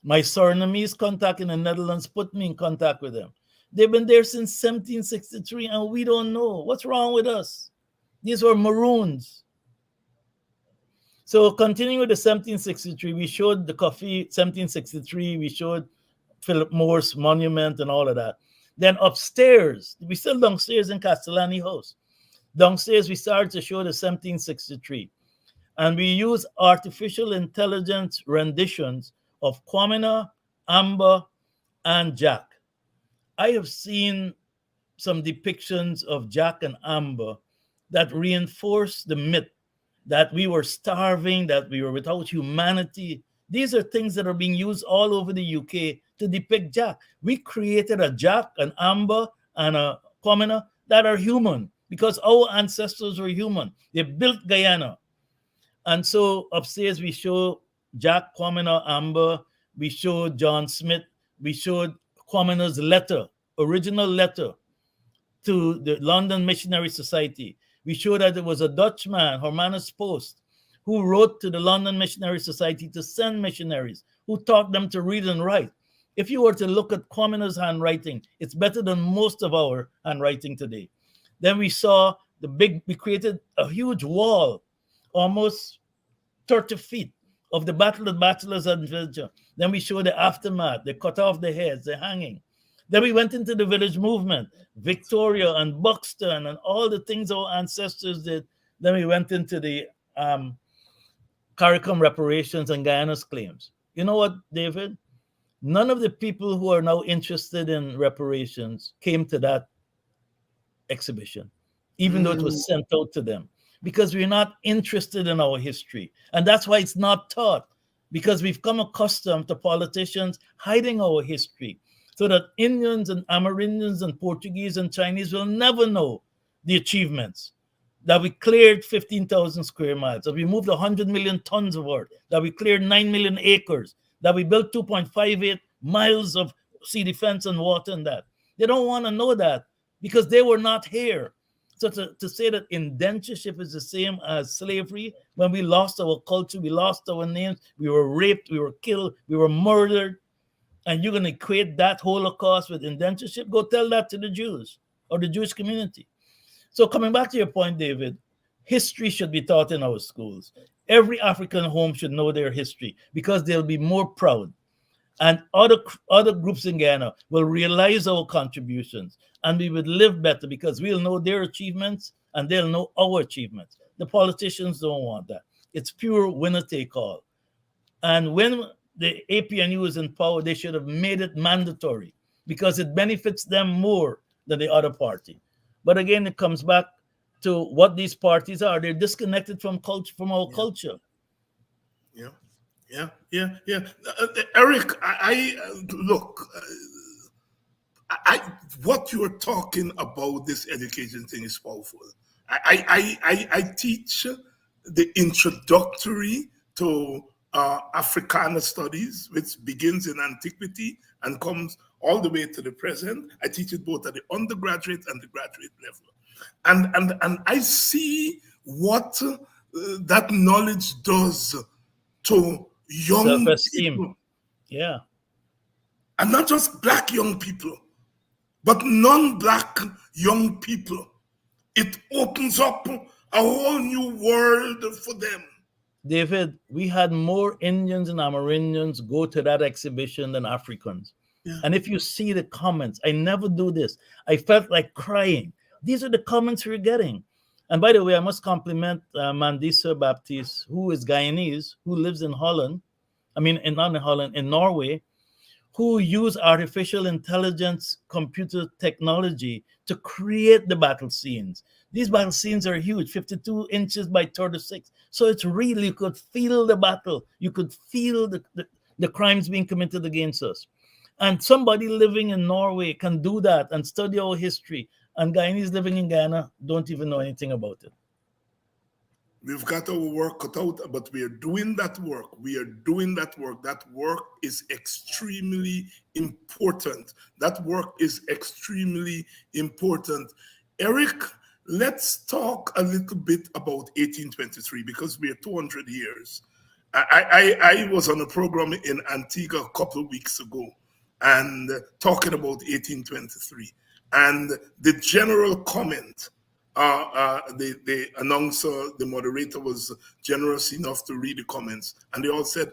Speaker 3: My Surinamese contact in the Netherlands put me in contact with them. They've been there since 1763, and we don't know. What's wrong with us? These were Maroons. So continuing with the 1763, we showed the coffee, 1763, we showed Philip Moore's monument and all of that. Then upstairs, we still downstairs in Castellani House. Downstairs, we started to show the 1763. And we use artificial intelligence renditions of Kwamina, Amber, and Jack. I have seen some depictions of Jack and Amber that reinforce the myth that we were starving, that we were without humanity. These are things that are being used all over the UK to depict Jack. We created a Jack, an Amber, and a Kwamina that are human because our ancestors were human. They built Guyana. And so upstairs we show Jack, Kwamina, Amber. We showed John Smith. We showed Kwamina's letter, original letter to the London Missionary Society. We showed that it was a Dutchman, Hermanus Post, who wrote to the London Missionary Society to send missionaries, who taught them to read and write. If you were to look at Kwamina's handwriting, it's better than most of our handwriting today. Then we saw we created a huge wall, almost 30 feet, of the Battle of Bachelors and Villager. Then we showed the aftermath. They cut off the heads, the hanging. Then we went into the village movement, Victoria and Buxton and all the things our ancestors did. Then we went into the CARICOM reparations and Guyana's claims. You know what, David? None of the people who are now interested in reparations came to that exhibition, even though it was sent out to them, because we're not interested in our history. And that's why it's not taught, because we've come accustomed to politicians hiding our history, so that Indians and Amerindians and Portuguese and Chinese will never know the achievements, that we cleared 15,000 square miles, that we moved 100 million tons of earth, that we cleared 9 million acres, that we built 2.58 miles of sea defense and water and that. They don't want to know that because they were not here. So to say that indentureship is the same as slavery, when we lost our culture, we lost our names, we were raped, we were killed, we were murdered, and you're going to equate that Holocaust with indentureship? Go tell that to the Jews or the Jewish community. So coming back to your point, David, history should be taught in our schools. Every African home should know their history because they'll be more proud. And other groups in Guyana will realize our contributions, and we would live better because we'll know their achievements and they'll know our achievements. The politicians don't want that. It's pure winner take all. And when the APNU is in power, they should have made it mandatory because it benefits them more than the other party. But again, it comes back to what these parties are. They're disconnected from culture, from our culture.
Speaker 2: Yeah. Eric, look. What you're talking about, this education thing, is powerful. I teach the introductory to Africana studies, which begins in antiquity and comes all the way to the present. I teach it both at the undergraduate and the graduate level, and I see what that knowledge does to young
Speaker 3: Self-esteem.
Speaker 2: people.
Speaker 3: Yeah.
Speaker 2: And not just Black young people, but non-Black young people. It opens up a whole new world for them.
Speaker 3: David, we had more Indians and Amerindians go to that exhibition than Africans.
Speaker 2: Yeah.
Speaker 3: And if you see the comments, I never do this. I felt like crying. These are the comments we're getting. And by the way, I must compliment Mandisa Baptiste, who is Guyanese, who lives in Holland. Not in Holland, in Norway, who use artificial intelligence, computer technology to create the battle scenes. These battle scenes are huge, 52 inches by 36. So it's really, you could feel the battle. You could feel the crimes being committed against us. And somebody living in Norway can do that and study our history. And Guyanese living in Guyana don't even know anything about it.
Speaker 2: We've got our work cut out, but we are doing that work. That work is extremely important. Eric, let's talk a little bit about 1823, because we are 200 years. I was on a program in Antigua a couple of weeks ago and talking about 1823. And the general comment, the announcer, the moderator was generous enough to read the comments, and they all said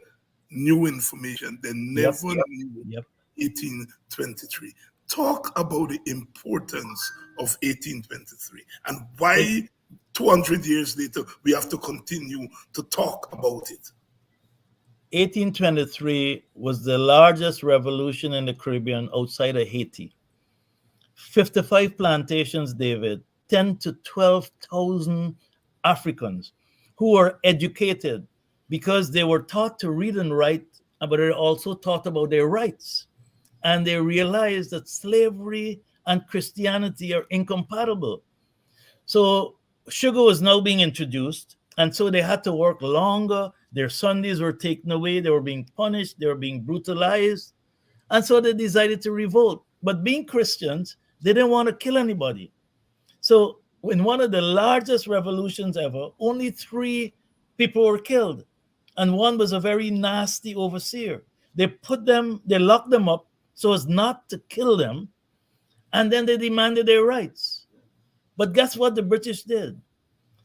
Speaker 2: new information. They never knew 1823. Talk about the importance of 1823 and why 200 years later we have to continue to talk about it.
Speaker 3: 1823 was the largest revolution in the Caribbean outside of Haiti. 55 plantations, David, 10 to 12,000 Africans who were educated because they were taught to read and write, but they also taught about their rights. And they realized that slavery and Christianity are incompatible. So sugar was now being introduced, and so they had to work longer. Their Sundays were taken away. They were being punished. They were being brutalized. And so they decided to revolt. But being Christians, they didn't want to kill anybody. So in one of the largest revolutions ever, only 3 people were killed. And one was a very nasty overseer. They locked them up so as not to kill them. And then they demanded their rights. But guess what the British did?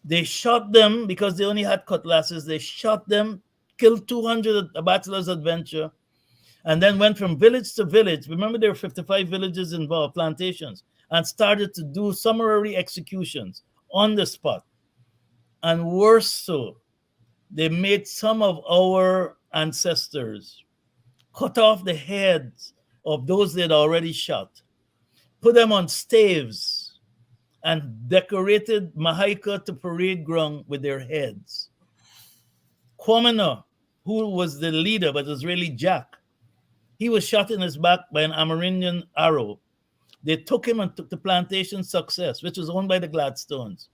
Speaker 3: They shot them because they only had cutlasses. They shot them, killed 200 at Bachelor's Adventure, and then went from village to village. Remember, there were 55 villages involved, plantations, and started to do summary executions on the spot. And worse so, they made some of our ancestors cut off the heads of those they'd already shot, put them on staves, and decorated Mahaika to parade ground with their heads. Kwamina, who was the leader, but was really Jack, he was shot in his back by an Amerindian arrow. They took him and took the plantation Success, which was owned by the Gladstones.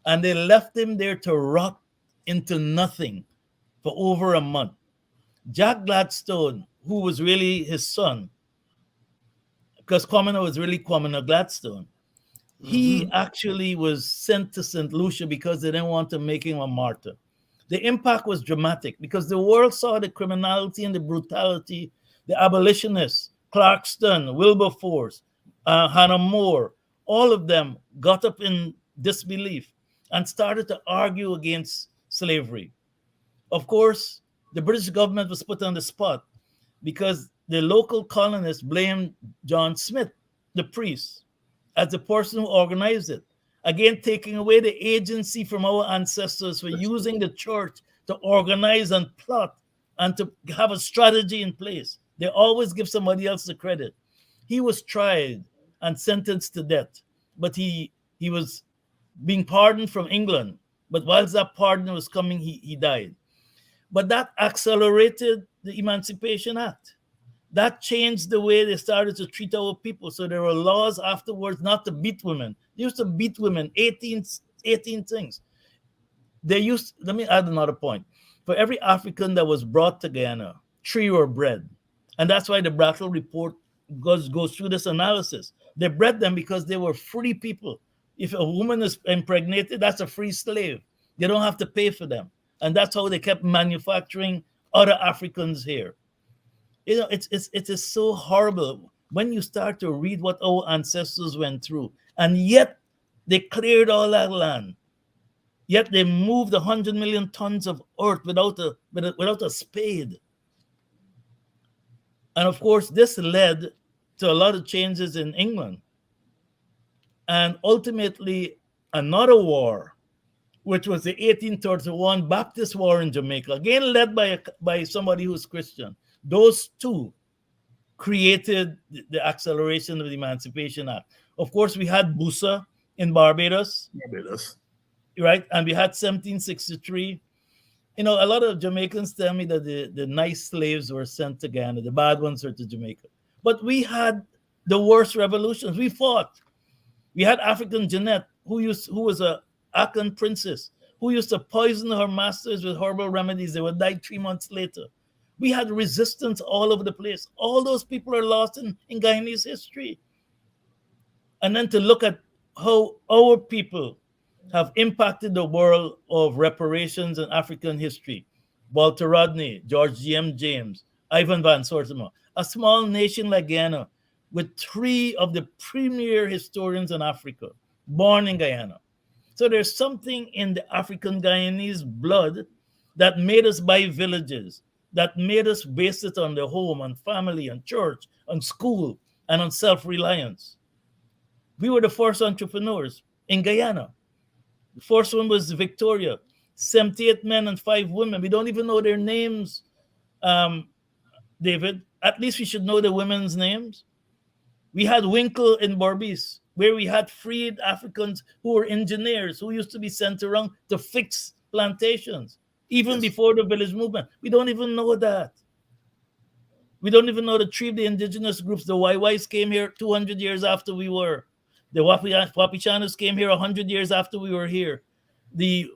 Speaker 3: And they left him there to rot into nothing for over a month. Jack Gladstone, who was really his son, because Kwamina was really Kwamina Gladstone, he actually was sent to St. Lucia because they didn't want to make him a martyr. The impact was dramatic because the world saw the criminality and the brutality. The abolitionists, Clarkston, Wilberforce, Hannah More, all of them got up in disbelief and started to argue against slavery. Of course, the British government was put on the spot because the local colonists blamed John Smith, the priest, as the person who organized it. Again, taking away the agency from our ancestors for using the church to organize and plot and to have a strategy in place. They always give somebody else the credit. He was tried and sentenced to death, but he was being pardoned from England. But whilst that pardon was coming, he died. But that accelerated the Emancipation Act. That changed the way they started to treat our people. So there were laws afterwards not to beat women. They used to beat women, 18 things. Let me add another point. For every African that was brought to Guyana, 3 were bred. And that's why the Brattle report goes through this analysis. They bred them because they were free people. If a woman is impregnated, that's a free slave. They don't have to pay for them. And that's how they kept manufacturing other Africans here. You know, it is so horrible when you start to read what our ancestors went through. And yet they cleared all that land. Yet they moved 100 million tons of earth without a spade. And of course, this led to a lot of changes in England. And ultimately, another war, which was the 1831 Baptist War in Jamaica, again led by somebody who's Christian. Those two created the acceleration of the Emancipation Act. Of course, we had Busa in Barbados. Right? And we had 1763. You know, a lot of Jamaicans tell me that the nice slaves were sent to Guyana, the bad ones were to Jamaica. But we had the worst revolutions. We fought. We had African Jeanette, who was a Akan princess, who used to poison her masters with herbal remedies. They would die 3 months later. We had resistance all over the place. All those people are lost in Guyanese history. And then to look at how our people have impacted the world of reparations and African history. Walter Rodney, George G.M. James, Ivan Van Sortema, a small nation like Guyana with 3 of the premier historians in Africa, born in Guyana. So there's something in the African Guyanese blood that made us buy villages, that made us base it on the home, on family, on church, on school, and on self-reliance. We were the first entrepreneurs in Guyana. The first one was Victoria, 78 men and 5 women. We don't even know their names, David. At least we should know the women's names. We had Winkle in Berbice, where we had freed Africans who were engineers, who used to be sent around to fix plantations, even before the village movement. We don't even know that. We don't even know the 3 of the indigenous groups. The Waiwais came here 200 years after we were. The Wapichanas came here 100 years after we were here. The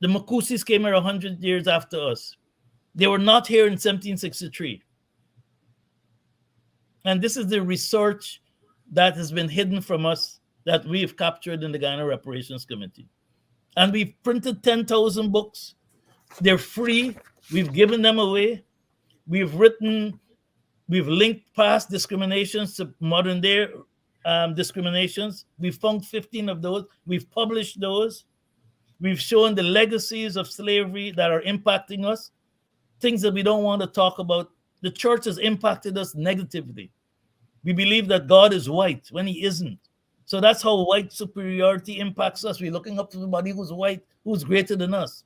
Speaker 3: Makusis came here 100 years after us. They were not here in 1763. And this is the research that has been hidden from us that we've captured in the Guyana Reparations Committee. And we've printed 10,000 books. They're free. We've given them away. We've linked past discriminations to modern day discriminations. We've found 15 of those. We've published those. We've shown the legacies of slavery that are impacting us, things that we don't want to talk about. The church has impacted us negatively. We believe that God is white when he isn't. So that's how white superiority impacts us. We're looking up to somebody who's white, who's greater than us.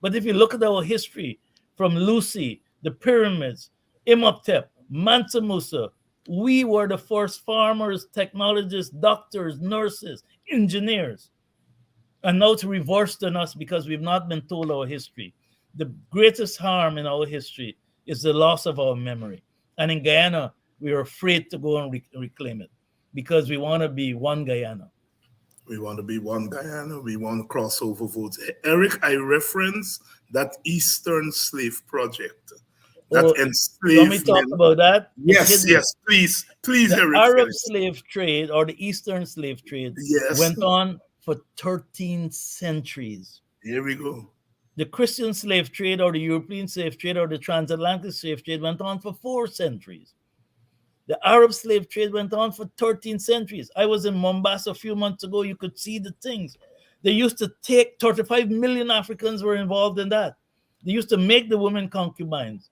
Speaker 3: But if you look at our history, from Lucy, the pyramids, Imhotep, Mansa Musa, we were the first farmers, technologists, doctors, nurses, engineers. And now it's reversed on us because we've not been told our history. The greatest harm in our history is the loss of our memory. And in Guyana, we are afraid to go and reclaim it because we want to be one Guyana.
Speaker 2: We want to be one Guyana. We want crossover votes. Eric, I reference that Eastern Slave Project. That enslaved
Speaker 3: let me talk about that.
Speaker 2: Yes, please,
Speaker 3: the
Speaker 2: Eric.
Speaker 3: Arab slave trade or the Eastern slave trade went on for 13 centuries.
Speaker 2: Here we go.
Speaker 3: The Christian slave trade or the European slave trade or the transatlantic slave trade went on for 4 centuries. The Arab slave trade went on for 13 centuries. I was in Mombasa a few months ago. You could see the things. They used to take 35 million Africans were involved in that. They used to make the women concubines.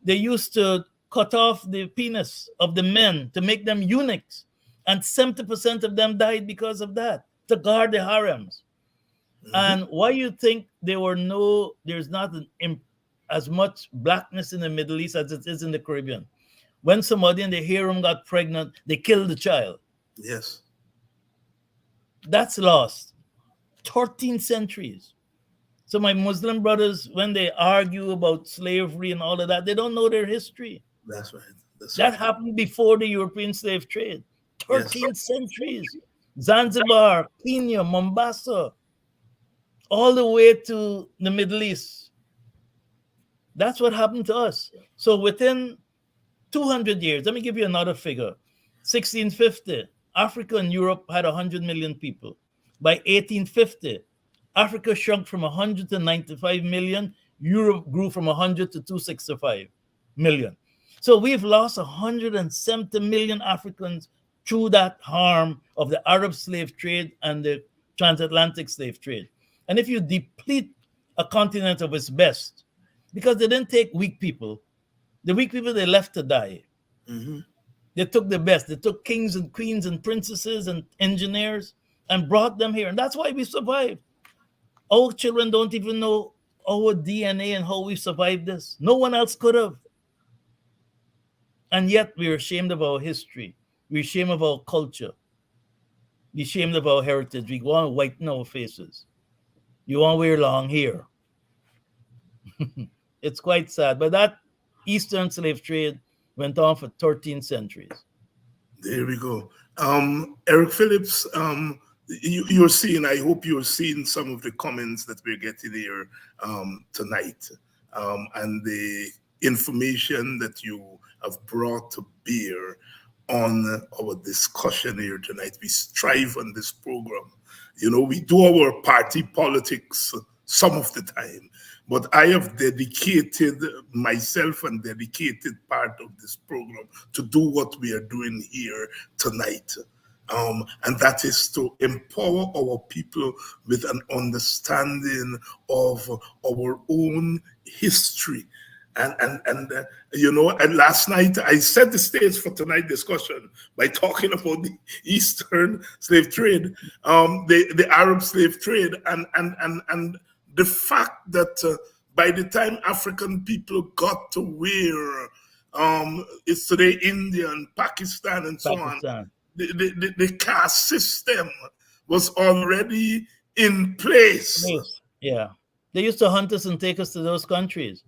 Speaker 3: They used to cut off the penis of the men to make them eunuchs. And 70% of them died because of that, to guard the harems. Mm-hmm. And why you think there's not an as much blackness in the Middle East as it is in the Caribbean. When somebody in the harem got pregnant, they killed the child.
Speaker 2: Yes.
Speaker 3: That's lost. 13 centuries. So my Muslim brothers, when they argue about slavery and all of that, they don't know their history.
Speaker 2: That's right.
Speaker 3: That happened before the European slave trade. 13
Speaker 2: Yes.
Speaker 3: centuries. Zanzibar, Kenya, Mombasa, all the way to the Middle East. That's what happened to us. So within 200 years, let me give you another figure. 1650, Africa and Europe had 100 million people. By 1850, Africa shrunk from 100 to 95 million. Europe grew from 100 to 265 million. So we've lost 170 million Africans through that harm of the Arab slave trade and the transatlantic slave trade. And if you deplete a continent of its best, because they didn't take weak people, the weak people they left to die.
Speaker 2: Mm-hmm.
Speaker 3: They took the best. They took kings and queens and princesses and engineers and brought them here. And that's why we survived. Our children don't even know our DNA and how we survived this. No one else could have. And yet we're ashamed of our history. We're ashamed of our culture. We're ashamed of our heritage. We want to whiten our faces. You want to wear long hair. It's quite sad. But that Eastern slave trade went on for 13 centuries.
Speaker 2: There we go. Eric Phillips, you're seeing, I hope you're seeing some of the comments that we're getting here tonight, and the information that you have brought to bear on our discussion here tonight. We strive on this program. You know, we do our party politics some of the time, but I have dedicated myself and dedicated part of this program to do what we are doing here tonight. And that is to empower our people with an understanding of our own history. And you know, and last night I set the stage for tonight's discussion by talking about the Eastern slave trade, the Arab slave trade, and the fact that by the time African people got to where it's today India and Pakistan and so on, the caste system was already in place.
Speaker 3: Yeah, they used to hunt us and take us to those countries.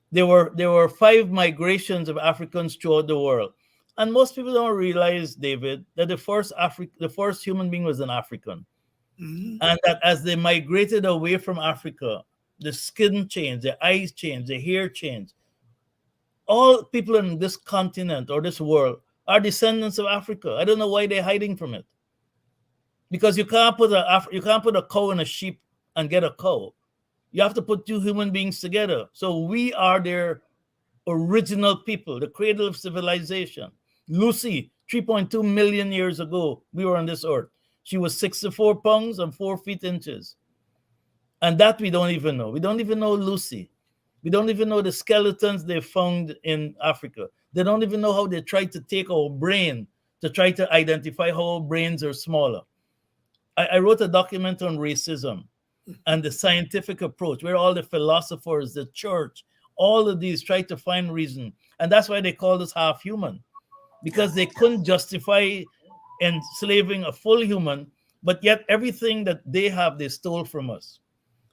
Speaker 3: There were 5 migrations of Africans throughout the world, and most people don't realize, David, that the first human being was an African, and that as they migrated away from Africa, the skin changed, their eyes changed, their hair changed. All people in this continent or this world are descendants of Africa. I don't know why they're hiding from it. Because you can't put a cow and a sheep and get a cow. You have to put 2 human beings together. So we are their original people, the cradle of civilization. Lucy, 3.2 million years ago, we were on this earth. She was 64 pounds and 4 feet inches. And that we don't even know. We don't even know Lucy. We don't even know the skeletons they found in Africa. They don't even know how they tried to take our brain to try to identify how our brains are smaller. I wrote a document on racism and the scientific approach, where all the philosophers, the church, all of these try to find reason. And that's why they called us half human, because they couldn't justify enslaving a full human, but yet everything that they have, they stole from us.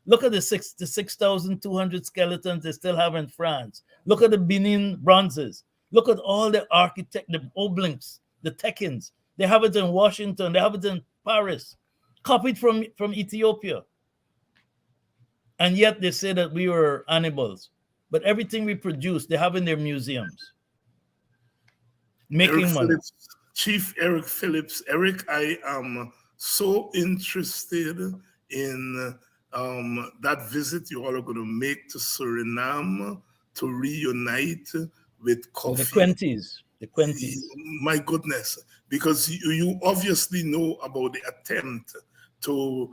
Speaker 3: Look at the 6,200 skeletons they still have in France. Look at the Benin bronzes. Look at all the the obelisks, the tekins. They have it in Washington. They have it in Paris, copied from Ethiopia. And yet they say that we were animals. But everything we produce, they have in their museums. Making money.
Speaker 2: Chief Eric Phillips. Eric, I am so interested in that visit you all are going to make to Suriname to reunite with coffee.
Speaker 3: The Quenties.
Speaker 2: My goodness, because you obviously know about the attempt to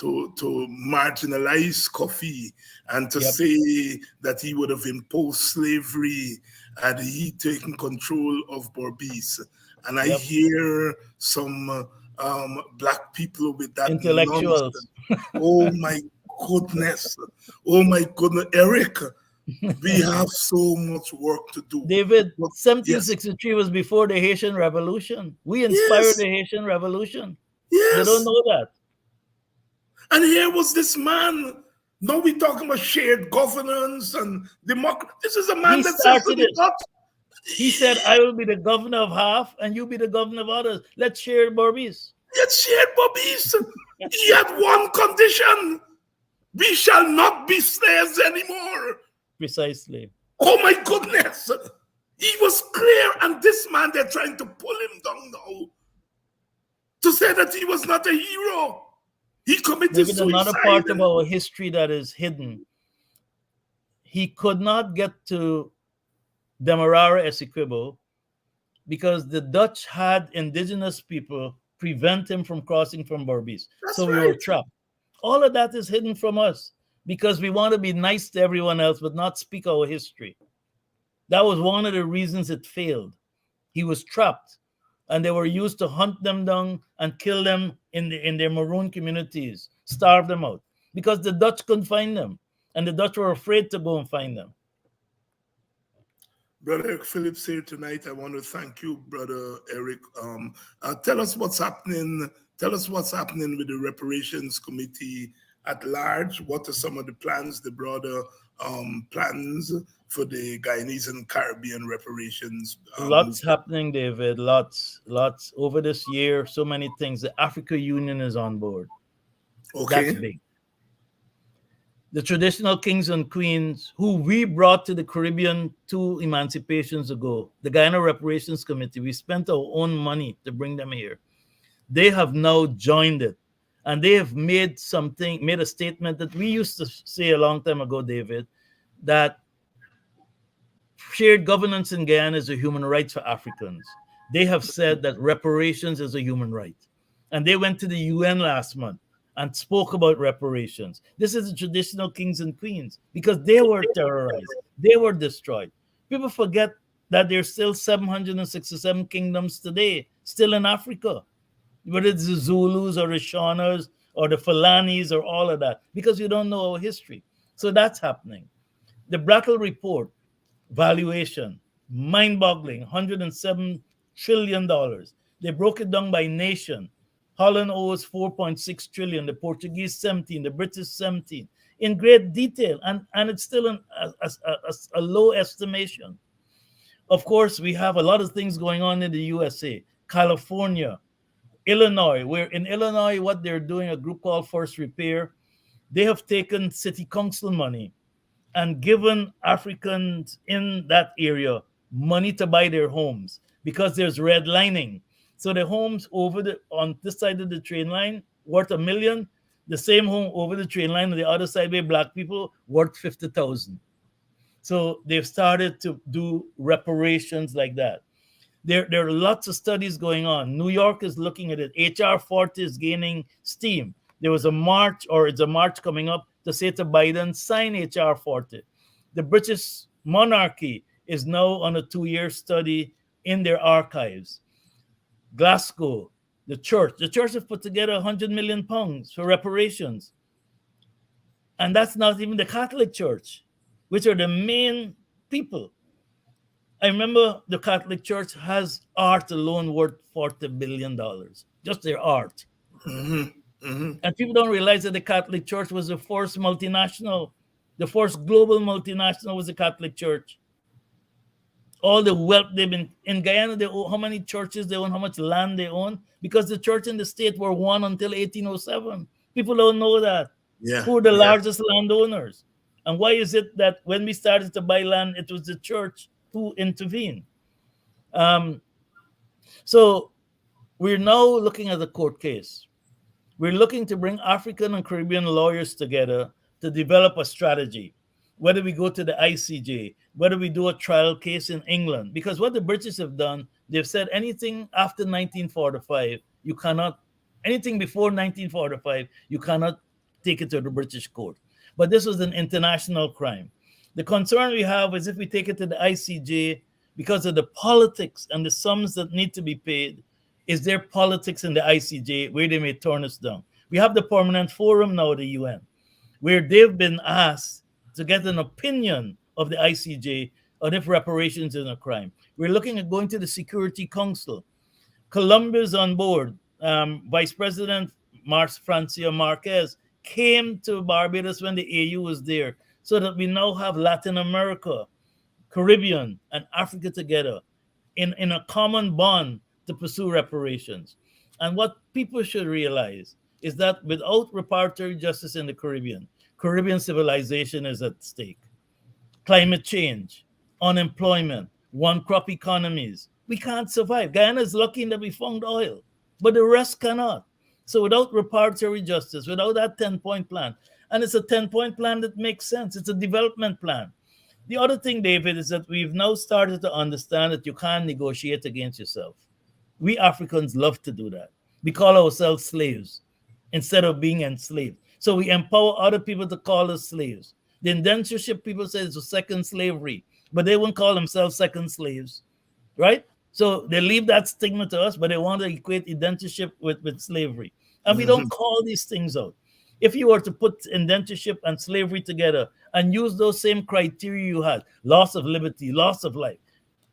Speaker 2: marginalize coffee and to say that he would have imposed slavery had he taken control of Berbice. And I hear some black people with that
Speaker 3: intellectuals.
Speaker 2: Oh my goodness. Oh my goodness, Eric, we have so much work to do.
Speaker 3: David,
Speaker 2: But,
Speaker 3: 1763 was before the Haitian Revolution. We inspired
Speaker 2: yes,
Speaker 3: the Haitian Revolution. They don't
Speaker 2: yes.
Speaker 3: know that.
Speaker 2: And here was this man. Now we're talking about shared governance and democracy. This is a man
Speaker 3: He
Speaker 2: that says to
Speaker 3: started
Speaker 2: the
Speaker 3: it.
Speaker 2: Dutch,
Speaker 3: He said, I will be the governor of half and you be the governor of others. Let's share Barbies.
Speaker 2: let's share Bobbies. He had one condition. We shall not be slaves anymore.
Speaker 3: Precisely.
Speaker 2: Oh my goodness. He was clear. And this man, they're trying to pull him down now to say that he was not a hero. He committed
Speaker 3: Maybe
Speaker 2: suicide.
Speaker 3: another part of our history that is hidden. He could not get to Demerara Essequibo because the Dutch had indigenous people prevent him from crossing from Berbice. So we were trapped. All of that is hidden from us because we want to be nice to everyone else but not speak our history. That was one of the reasons it failed. He was trapped, and they were used to hunt them down and kill them in their maroon communities, starve them out, because the Dutch couldn't find them, and the Dutch were afraid to go and find them.
Speaker 2: Brother Eric Phillips here tonight. I want to thank you, Brother Eric. Tell us what's happening. Tell us what's happening with the Reparations Committee at large. What are some of the plans, the broader plans for the Guyanese and Caribbean reparations?
Speaker 3: Lots happening, David. Lots. Over this year, so many things. The Africa Union is on board.
Speaker 2: Okay.
Speaker 3: That's big. The traditional kings and queens who we brought to the Caribbean 2 emancipations ago, the Guyana Reparations Committee, we spent our own money to bring them here. They have now joined it, and they have made a statement that we used to say a long time ago, David, that shared governance in Guyana is a human right for Africans. They have said that reparations is a human right. And they went to the UN last month and spoke about reparations. This is the traditional kings and queens because they were terrorized. They were destroyed. People forget that there's still 767 kingdoms today, still in Africa, whether it's the Zulus or the Shaunas or the Fulanis or all of that, because you don't know our history. So that's happening. The Brattle Report, valuation, mind-boggling, $107 trillion. They broke it down by nation. Holland owes 4.6 trillion, the Portuguese 17, the British 17, in great detail, and it's still a low estimation. Of course, we have a lot of things going on in the USA, California, Illinois, where in Illinois, what they're doing, a group called First Repair, they have taken city council money and given Africans in that area money to buy their homes because there's redlining. So the homes on this side of the train line worth $1 million, the same home over the train line on the other side where Black people worth $50,000. So they've started to do reparations like that. There are lots of studies going on. New York is looking at it. HR 40 is gaining steam. There was a march, or it's a march coming up to say to Biden, sign HR 40. The British monarchy is now on a 2-year study in their archives. Glasgow, the church has put together £100 million for reparations. And that's not even the Catholic Church, which are the main people. I remember the Catholic Church has art alone worth $40 billion, just their art.
Speaker 2: Mm-hmm. Mm-hmm.
Speaker 3: And people don't realize that the Catholic Church was the first multinational, the first global multinational was the Catholic Church. All the wealth they've been in Guyana, they own how many churches they own, how much land they own, because the church and the state were one until 1807. People don't know that.
Speaker 2: Yeah.
Speaker 3: Who are the largest landowners? And why is it that when we started to buy land, it was the church who intervened? So we're now looking at the court case. We're looking to bring African and Caribbean lawyers together to develop a strategy. Whether we go to the ICJ, whether we do a trial case in England, because what the British have done, they've said anything after 1945, you cannot, anything before 1945, you cannot take it to the British court. But this was an international crime. The concern we have is if we take it to the ICJ, because of the politics and the sums that need to be paid, is there politics in the ICJ where they may turn us down? We have the Permanent Forum now, the UN. where they've been asked to get an opinion of the ICJ on if reparations is a crime. We're looking at going to the Security Council. Colombia's on board. Vice President Francia Marquez came to Barbados when the AU was there, so that we now have Latin America, Caribbean, and Africa together in a common bond to pursue reparations. And what people should realize is that without reparatory justice in the Caribbean civilization is at stake. Climate change, unemployment, one-crop economies. We can't survive. Guyana is lucky that we found oil, but the rest cannot. So without reparatory justice, without that 10-point plan, and it's a 10-point plan that makes sense. It's a development plan. The other thing, David, is that we've now started to understand that you can't negotiate against yourself. We Africans love to do that. We call ourselves slaves instead of being enslaved. So we empower other people to call us slaves. The indentureship people say it's a second slavery, but they won't call themselves second slaves, right? So they leave that stigma to us, but they want to equate indentureship with slavery. And we don't call these things out. If you were to put indentureship and slavery together and use those same criteria you had, loss of liberty, loss of life,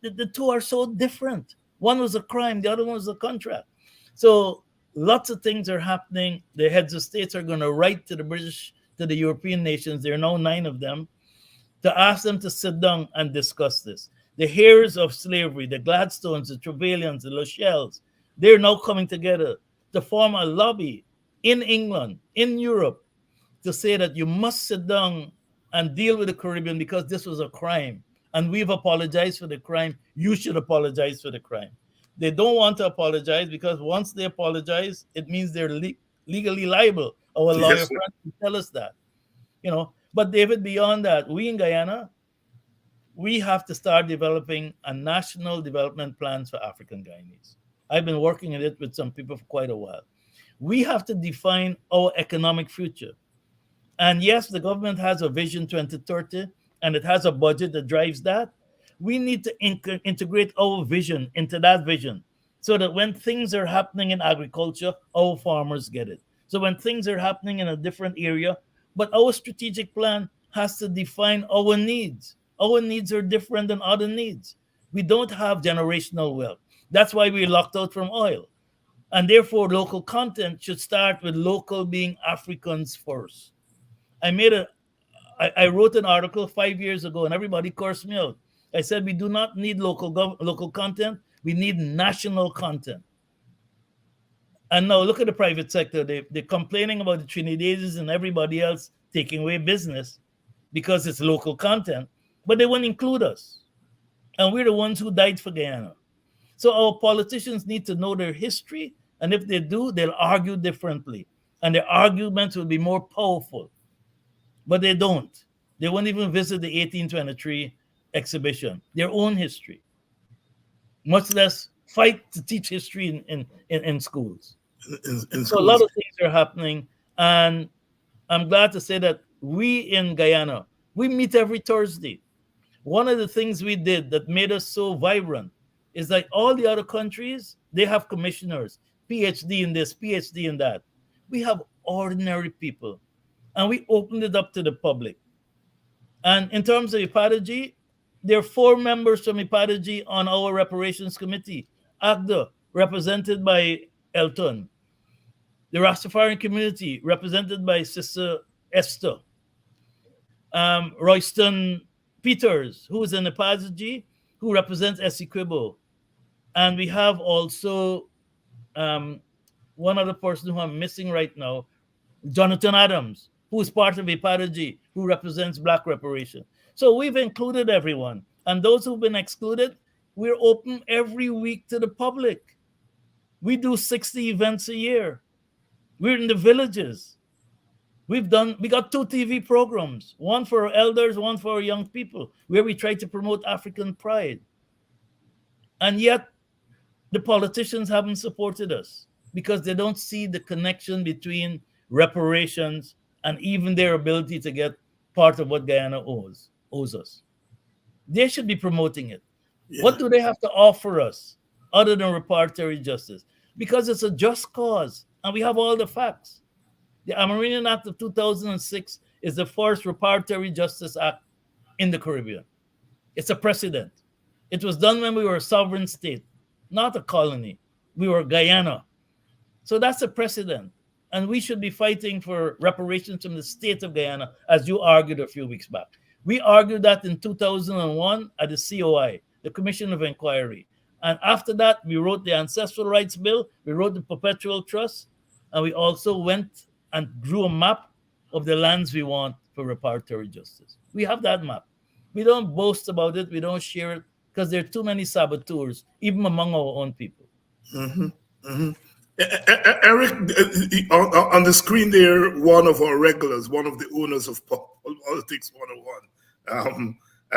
Speaker 3: the two are so different. One was a crime, the other one was a contract. So lots of things are happening. The heads of states are going to write to the British, to the European nations, there are now 9 of them, to ask them to sit down and discuss this. The heirs of slavery, the Gladstones, the Trevelyan's, the Lachelles, they're now coming together to form a lobby in England, in Europe, to say that you must sit down and deal with the Caribbean because this was a crime. And we've apologized for the crime. You should apologize for the crime. They don't want to apologize because once they apologize, it means they're legally liable. Our lawyer friends will tell us that. But David, beyond that, we in Guyana, we have to start developing a national development plans for African Guyanese. I've been working on it with some people for quite a while. We have to define our economic future. And yes, the government has a Vision 2030, and it has a budget that drives that. We need to integrate our vision into that vision so that when things are happening in agriculture, our farmers get it. So when things are happening in a different area, but our strategic plan has to define our needs. Our needs are different than other needs. We don't have generational wealth. That's why we're locked out from oil. And therefore, local content should start with local being Africans first. I wrote an article 5 years ago and everybody cursed me out. I said, we do not need local content. We need national content. And now look at the private sector. They're complaining about the Trinidadians and everybody else taking away business because it's local content, but they won't include us. And we're the ones who died for Guyana. So our politicians need to know their history. And if they do, they'll argue differently. And their arguments will be more powerful. But they don't. They won't even visit the 1823 exhibition, their own history, much less fight to teach history in schools. So a lot of things are happening. And I'm glad to say that we in Guyana, we meet every Thursday. One of the things we did that made us so vibrant is that all the other countries, they have commissioners, PhD in this, PhD in that. We have ordinary people. And we opened it up to the public. And in terms of Ipadaji, there are 4 members from Ipadaji on our reparations committee. Agda, represented by Elton. The Rastafarian community, represented by Sister Esther. Royston Peters, who is in Ipadaji, who represents Essequibo. And we have also one other person who I'm missing right now, Jonathan Adams, who is part of Ipadaji, who represents Black reparation. So we've included everyone. And those who've been excluded, we're open every week to the public. We do 60 events a year. We're in the villages. We got 2 TV programs, one for our elders, one for our young people, where we try to promote African pride. And yet, the politicians haven't supported us because they don't see the connection between reparations and even their ability to get part of what Guyana owes us. They should be promoting it. Yeah. What do they have to offer us other than reparatory justice? Because it's a just cause, and we have all the facts. The Amerindian Act of 2006 is the first Reparatory Justice Act in the Caribbean. It's a precedent. It was done when we were a sovereign state, not a colony. We were Guyana. So that's a precedent. And we should be fighting for reparations from the state of Guyana, as you argued a few weeks back. We argued that in 2001 at the COI, the Commission of Inquiry. And after that, we wrote the Ancestral Rights Bill, we wrote the Perpetual Trust, and we also went and drew a map of the lands we want for reparatory justice. We have that map. We don't boast about it, we don't share it, because there are too many saboteurs, even among our own people.
Speaker 2: Mm-hmm. Mm-hmm. Eric, on the screen there, one of our regulars, one of the owners of Politics 101,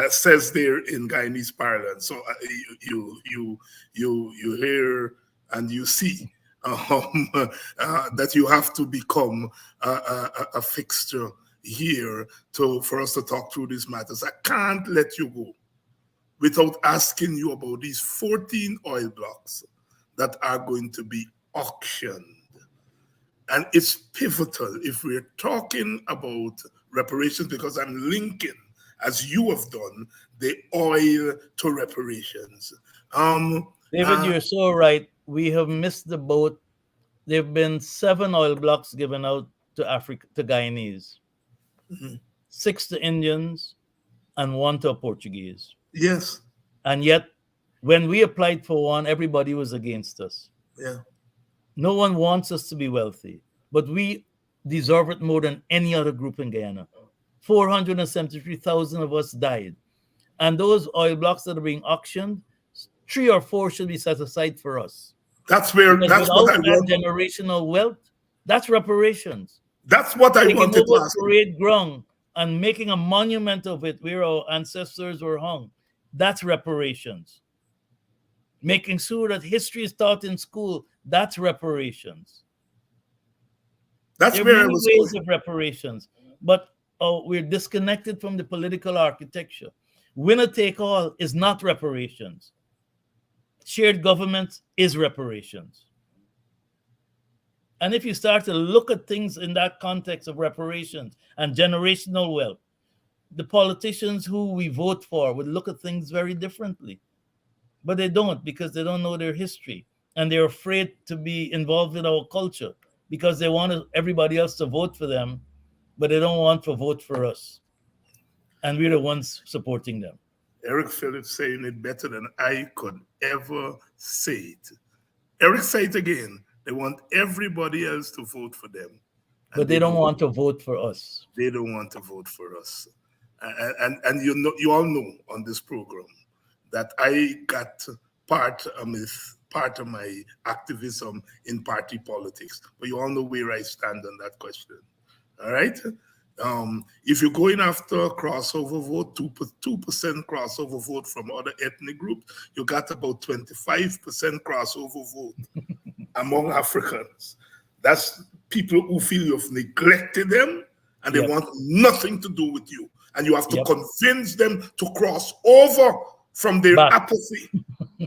Speaker 2: says there in Guyanese parlance. So you hear and you see that you have to become a fixture here for us to talk through these matters. I can't let you go without asking you about these 14 oil blocks that are going to be auctioned. And it's pivotal if we're talking about reparations, because I'm linking, as you have done, the oil to reparations.
Speaker 3: David, you're so right. We have missed the boat. There have been 7 oil blocks given out to Africa, to Guyanese, 6 to Indians, and 1 to a Portuguese.
Speaker 2: Yes.
Speaker 3: And yet, when we applied for one, everybody was against us.
Speaker 2: Yeah.
Speaker 3: No one wants us to be wealthy, but we deserve it more than any other group in Guyana. 473,000 of us died. And those oil blocks that are being auctioned, 3 or 4 should be set aside for us.
Speaker 2: That's what I want.
Speaker 3: Generational wealth, that's reparations.
Speaker 2: That's what I wanted to ask.
Speaker 3: Parade ground and making a monument of it where our ancestors were hung. That's reparations. Making sure that history is taught in school, that's reparations.
Speaker 2: That's
Speaker 3: there
Speaker 2: where
Speaker 3: are
Speaker 2: I
Speaker 3: many
Speaker 2: was
Speaker 3: ways
Speaker 2: going.
Speaker 3: of reparations, but we're disconnected from the political architecture. Winner take all is not reparations. Shared government is reparations. And if you start to look at things in that context of reparations and generational wealth, the politicians who we vote for would look at things very differently. But they don't, because they don't know their history. And they're afraid to be involved in our culture because they want everybody else to vote for them, but they don't want to vote for us. And we're the ones supporting them.
Speaker 2: Eric Phillips saying it better than I could ever say it. Eric, say it again. They want everybody else to vote for them.
Speaker 3: But they don't want to vote for us.
Speaker 2: They don't want to vote for us. And you all know on this program that I got part of my activism in party politics. But you all know where I stand on that question. All right? If you're going after a crossover vote, 2% crossover vote from other ethnic groups, you got about 25% crossover vote among Africans. That's people who feel you've neglected them and they want nothing to do with you. And you have to convince them to cross over from their apathy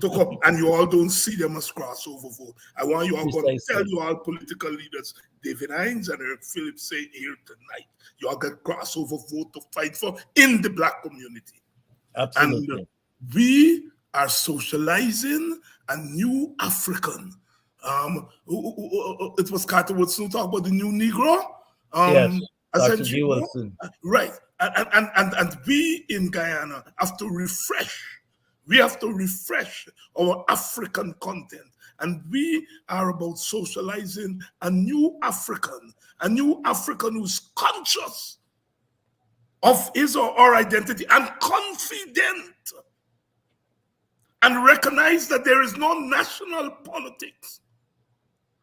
Speaker 2: to come, and you all don't see them as crossover vote. I want you all going to tell you all political leaders, David Hinds and Eric Phillips say here tonight, you all get crossover vote to fight for in the Black community.
Speaker 3: Absolutely.
Speaker 2: And we are socializing a new African. It was Carter Woodson talk about the new Negro.
Speaker 3: Yes, Dr. G. Wilson.
Speaker 2: Right. And we in Guyana have to refresh. We have to refresh our African content. And we are about socializing a new African who's conscious of his or her identity and confident and recognize that there is no national politics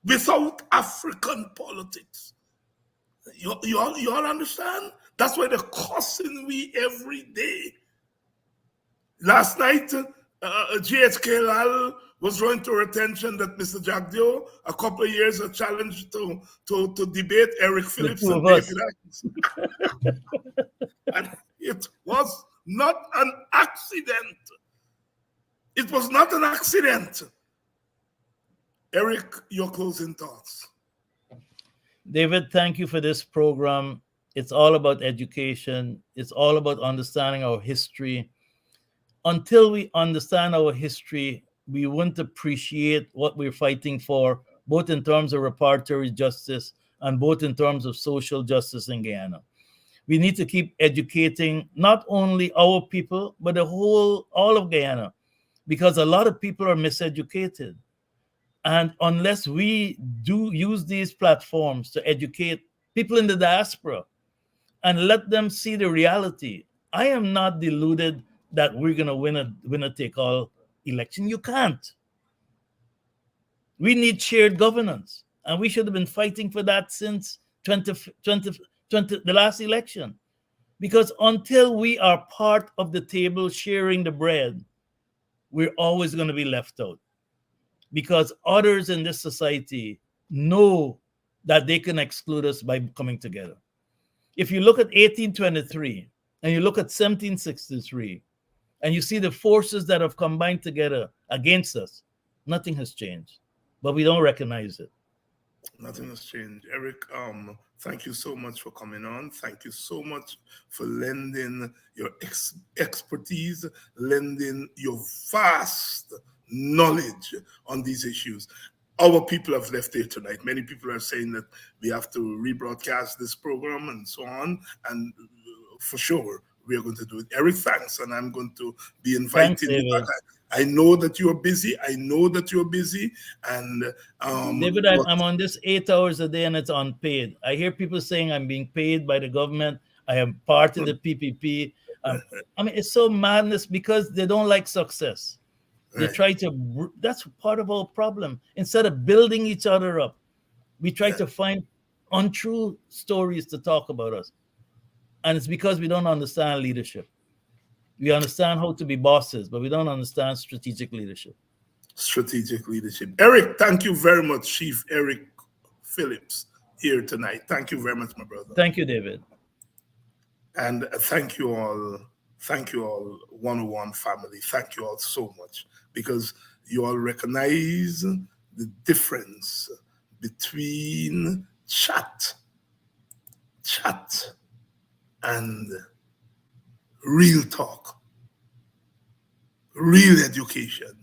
Speaker 2: without African politics. You all understand? That's why they're cussing we every day. Last night, GHK Lal was drawing to our attention that Mr. Jagdeo, a couple of years, a challenge to debate Eric Phillips and David Hinds. And it was not an accident. It was not an accident. Eric, your closing thoughts.
Speaker 3: David, thank you for this program. It's all about education. It's all about understanding our history. Until we understand our history, we won't appreciate what we're fighting for, both in terms of reparatory justice and both in terms of social justice in Guyana. We need to keep educating not only our people, but all of Guyana, because a lot of people are miseducated. And unless we do use these platforms to educate people in the diaspora and let them see the reality, I am not deluded that we're going to win a take all election. You can't. We need shared governance, and we should have been fighting for that since 2020, the last election. Because until we are part of the table sharing the bread, we're always going to be left out. Because others in this society know that they can exclude us by coming together. If you look at 1823 and you look at 1763 and you see the forces that have combined together against us, nothing has changed, but we don't recognize it.
Speaker 2: Nothing has changed. Eric, thank you so much for coming on. Thank you so much for lending your expertise, lending your vast knowledge on these issues. Our people have left here tonight. Many people are saying that we have to rebroadcast this program and so on. And for sure, we are going to do it. Eric, thanks. And I'm going to be inviting you back. I know that you're busy. And
Speaker 3: David, I'm on this 8 hours a day and it's unpaid. I hear people saying I'm being paid by the government. I am part of the PPP. I mean, it's so madness because they don't like success. They try to, that's part of our problem. Instead of building each other up, we try to find untrue stories to talk about us. And it's because we don't understand leadership. We understand how to be bosses, but we don't understand strategic leadership.
Speaker 2: Strategic leadership. Eric, thank you very much, Chief Eric Phillips, here tonight. Thank you very much, my brother.
Speaker 3: Thank you, David.
Speaker 2: And thank you all, 101 family. Thank you all so much, because you all recognize the difference between chat and real talk, real education.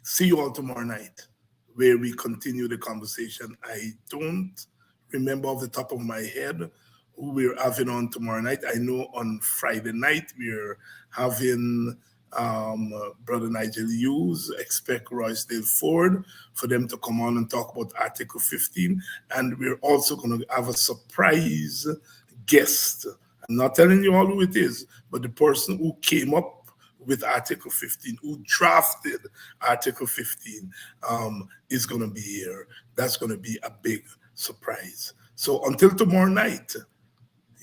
Speaker 2: See you all tomorrow night, where we continue the conversation. I don't remember off the top of my head who we're having on tomorrow night. I know on Friday night we're having Brother Nigel Hughes. Expect Roysdale Ford for them to come on and talk about Article 15. And we're also going to have a surprise guest. I'm not telling you all who it is, but the person who came up with Article 15, who drafted Article 15, is going to be here. That's going to be a big surprise. So until tomorrow night,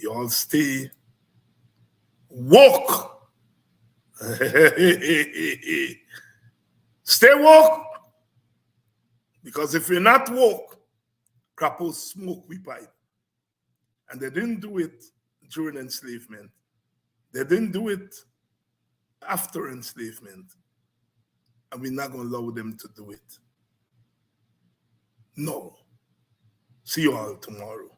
Speaker 2: you all stay woke. Stay woke. Because if you're not woke, Crapo smoke we pipe. And they didn't do it during enslavement. They didn't do it after enslavement. And we're not going to allow them to do it. No. See you all tomorrow.